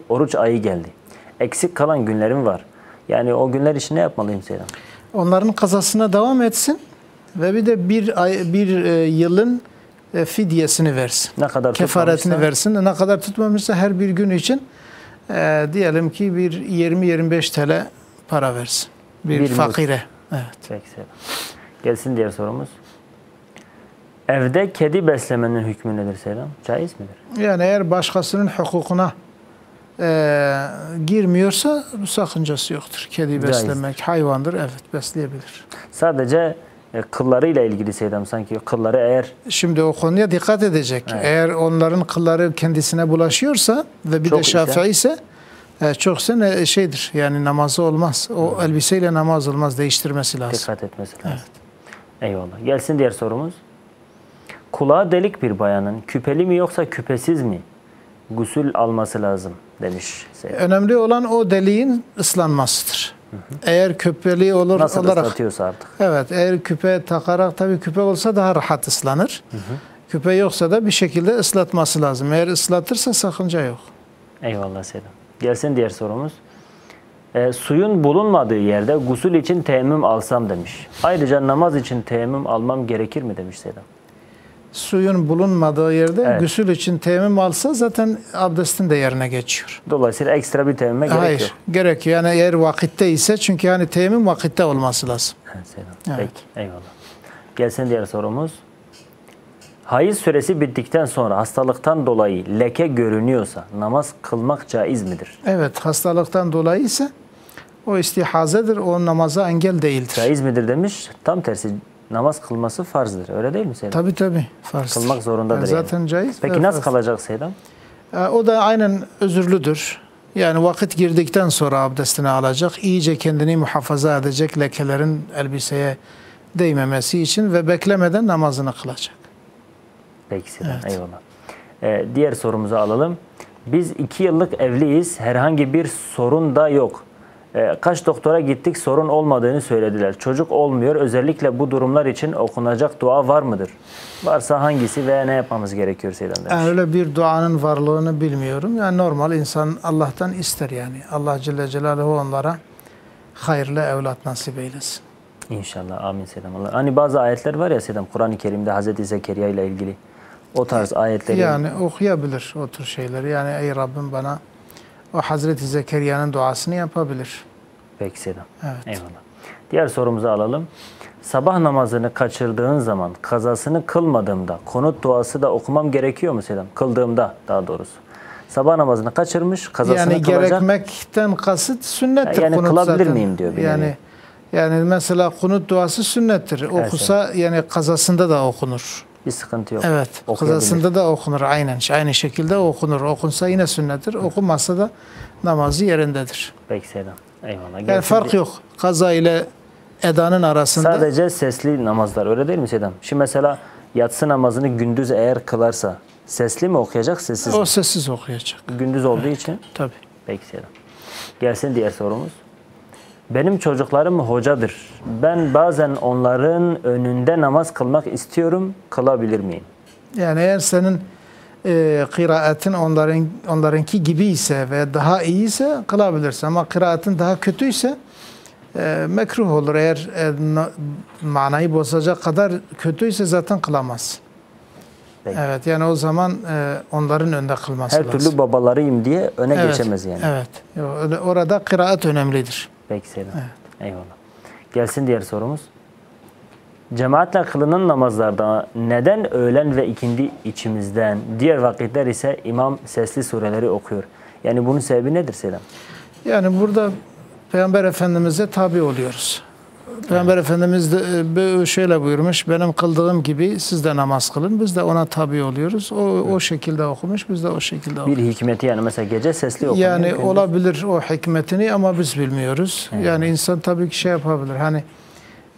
oruç ayı geldi. Eksik kalan günlerim var. Yani o günler için ne yapmalıyım Selam? Onların kazasına devam etsin ve bir de bir yılın fidyesini versin. Ne kadar kefaretini versin. Ne kadar tutmamışsa her bir gün için diyelim ki bir 20-25 TL para versin. Bir fakire. Evet. Peki Selam. Gelsin diğer sorumuz. Evde kedi beslemenin hükmü nedir Selam? Caiz midir? Yani eğer başkasının hukukuna girmiyorsa bu sakıncası yoktur. Kedi beslemek hayvandır. Evet, besleyebilir. Sadece kıllarıyla ilgili Seydam, sanki kılları eğer... Şimdi o konuya dikkat edecek. Evet. Eğer onların kılları kendisine bulaşıyorsa ve bir çok de Şafii ise çoksa şeydir, yani namazı olmaz. O elbiseyle namaz olmaz, değiştirmesi lazım. Dikkat etmesi lazım. Evet. Eyvallah. Gelsin diğer sorumuz. Kulağı delik bir bayanın küpeli mi yoksa küpesiz mi gusül alması lazım demiş Seydam. Önemli olan o deliğin ıslanmasıdır. Eğer küpeli olarak ıslatıyorsa artık. Evet, eğer küpe takarak, tabii küpe olsa daha rahat ıslanır. Küpe yoksa da bir şekilde ıslatması lazım. Eğer ıslatırsa sakınca yok. Eyvallah Seydam. Gelsin diğer sorumuz. Suyun bulunmadığı yerde gusül için teyemmüm alsam demiş. Ayrıca namaz için teyemmüm almam gerekir mi demiş Seydam. Suyun bulunmadığı yerde gusül için teyemmüm alsa zaten abdestin de yerine geçiyor. Dolayısıyla ekstra bir teyemmüme gerek yok. Hayır, gerekiyor. Yani eğer vakitte ise, çünkü yani teyemmüm vakitte olması lazım. Evet Seydam. Evet. Peki, eyvallah. Gelsin diğer sorumuz. Hayız süresi bittikten sonra hastalıktan dolayı leke görünüyorsa namaz kılmak caiz midir? Evet, hastalıktan dolayı ise o istihazedir, o namaza engel değildir. Caiz midir demiş, tam tersi namaz kılması farzdır. Öyle değil mi Seydam? Tabii farzdır. Kılmak zorundadır zaten yani. Caiz. Peki nasıl kalacak Seydam? O da aynen özürlüdür. Yani vakit girdikten sonra abdestini alacak, iyice kendini muhafaza edecek, lekelerin elbiseye değmemesi için ve beklemeden namazını kılacak. Peki Seydam, eyvallah. Diğer sorumuzu alalım. Biz 2 yıllık evliyiz, herhangi bir sorun da yok. Kaç doktora gittik, sorun olmadığını söylediler. Çocuk olmuyor. Özellikle bu durumlar için okunacak dua var mıdır? Varsa hangisi veya ne yapmamız gerekiyor Seydam demiş. Yani öyle bir duanın varlığını bilmiyorum. Yani normal insan Allah'tan ister yani. Allah Celle Celaluhu onlara hayırlı evlat nasip eylesin. İnşallah. Amin Seydam. Hani bazı ayetler var ya Seydam, Kur'an-ı Kerim'de Hazreti Zekeriya ile ilgili. O tarz ayetleri. Yani okuyabilir o tür şeyleri. Yani ey Rabbim bana, o Hazreti Zekeriya'nın duasını yapabilir. Peki Seydam. Evet. Eyvallah. Diğer sorumuzu alalım. Sabah namazını kaçırdığın zaman kazasını kılmadığımda konut duası da okumam gerekiyor mu Seydam? Kıldığımda daha doğrusu. Sabah namazını kaçırmış, kazasını yani kılacak. Yani gerekmekten kasıt sünnettir. Yani kılabilir zaten. Miyim diyor. Yani mesela kunut duası sünnettir. Okusa yani kazasında da okunur. Bir sıkıntı yok. Evet. Okuyabilir. Kazasında da okunur aynen. Aynı şekilde okunur. Okunsa yine sünnettir. Okunmazsa da namazı yerindedir. Peki Seydam. Eyvallah. Yani fark yok. Kaza ile edanın arasında. Sadece sesli namazlar öyle değil mi Seydam? Şimdi mesela yatsı namazını gündüz eğer kılarsa sesli mi okuyacak, sessiz mi? O sessiz okuyacak. Gündüz olduğu için. Tabii. Peki Seydam. Gelsin diğer sorumuz. Benim çocuklarım hocadır. Ben bazen onların önünde namaz kılmak istiyorum. Kılabilir miyim? Yani eğer senin kıraatin onlarınki gibi ise ve daha iyi ise kılabilirsin. Ama kıraatin daha kötüyse mekruh olur. Eğer manayı bozacak kadar kötüyse zaten kılamaz. Peki. Evet, yani o zaman onların önünde kılması Her lazım. türlü babalarıyım diye öne geçemez yani. Evet. Orada kıraat önemlidir. Peki Seydam. Evet. Eyvallah. Gelsin diğer sorumuz. Cemaatle kılınan namazlarda neden öğlen ve ikindi içimizden, diğer vakitler ise imam sesli sureleri okuyor? Yani bunun sebebi nedir Seydam? Yani burada Peygamber Efendimiz'e tabi oluyoruz. Peygamber Efendimiz de şöyle buyurmuş, benim kıldığım gibi siz de namaz kılın. Biz de ona tabi oluyoruz. O şekilde okumuş, biz de o şekilde okumuş. Bir hikmeti yani mesela gece sesli okunuyor. Yani olabilir o hikmetini ama biz bilmiyoruz. Evet. Yani insan tabii ki şey yapabilir. Hani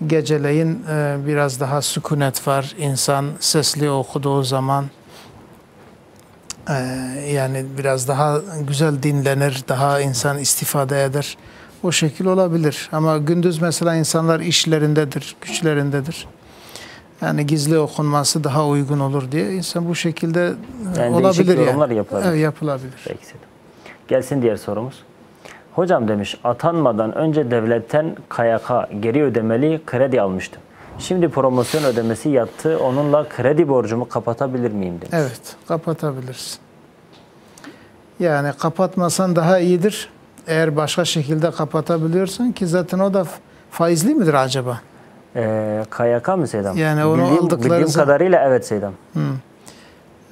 geceleyin biraz daha sükunet var. İnsan sesli okuduğu zaman yani biraz daha güzel dinlenir, daha insan istifade eder. O şekil olabilir. Ama gündüz mesela insanlar işlerindedir, güçlerindedir. Yani gizli okunması daha uygun olur diye insan bu şekilde yani olabilir yani. Yapılabilir. Evet, yapılabilir. Peki. Gelsin diğer sorumuz. Hocam demiş, atanmadan önce devletten KYK geri ödemeli kredi almıştım. Şimdi promosyon ödemesi yattı. Onunla kredi borcumu kapatabilir miyim demiş. Evet, kapatabilirsin. Yani kapatmasan daha iyidir. Eğer başka şekilde kapatabiliyorsan ki zaten o da faizli midir acaba? KYK mı Seydam? Yani onu bildiğim kadarıyla evet Seydam.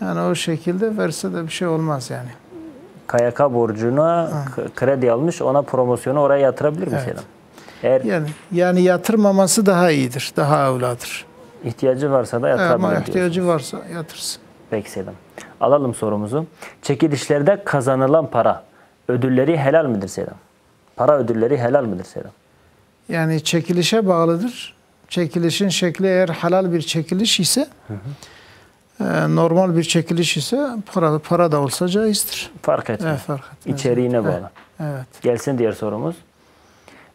Yani o şekilde verse de bir şey olmaz yani. KYK borcuna kredi almış, ona promosyonu oraya yatırabilir mi Seydam? Eğer yani yatırmaması daha iyidir, daha evladır. İhtiyacı varsa da yatırabilir. Ama ihtiyacı varsa yatırsın. Peki Seydam. Alalım sorumuzu. Çekilişlerde kazanılan para ödülleri helal midir Seydam? Para ödülleri helal midir Seydam? Yani çekilişe bağlıdır. Çekilişin şekli eğer halal bir çekiliş ise, normal bir çekiliş ise para da olsa caizdir. Fark etmez. Evet, fark etmez. İçeriğine bağlı. Evet. Gelsin diğer sorumuz.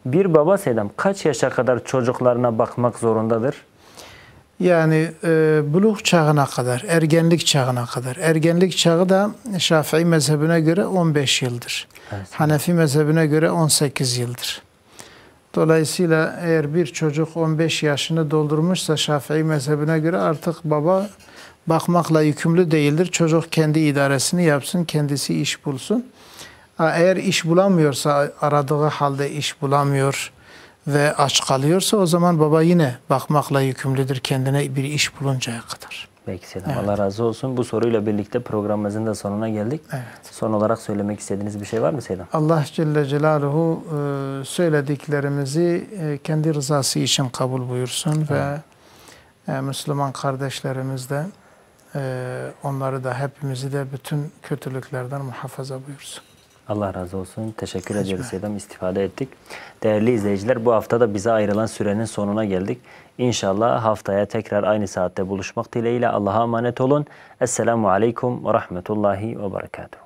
Bir baba Seydam kaç yaşa kadar çocuklarına bakmak zorundadır? Yani buluğ çağına kadar, ergenlik çağına kadar. Ergenlik çağı da Şafii mezhebine göre 15 yıldır. Evet. Hanefi mezhebine göre 18 yıldır. Dolayısıyla eğer bir çocuk 15 yaşını doldurmuşsa Şafii mezhebine göre artık baba bakmakla yükümlü değildir. Çocuk kendi idaresini yapsın, kendisi iş bulsun. Eğer iş bulamıyorsa, aradığı halde iş bulamıyor ve aç kalıyorsa o zaman baba yine bakmakla yükümlüdür kendine bir iş buluncaya kadar. Peki Seydam. Evet. Allah razı olsun. Bu soruyla birlikte programımızın da sonuna geldik. Evet. Son olarak söylemek istediğiniz bir şey var mı Seydam? Allah Celle Celaluhu söylediklerimizi kendi rızası için kabul buyursun ve Müslüman kardeşlerimiz de onları da hepimizi de bütün kötülüklerden muhafaza buyursun. Allah razı olsun. Teşekkür ederiz Seydam. İstifade ettik. Değerli izleyiciler, bu hafta da bize ayrılan sürenin sonuna geldik. İnşallah haftaya tekrar aynı saatte buluşmak dileğiyle Allah'a emanet olun. Esselamu Aleyküm ve Rahmetullahi ve Berekatuhu.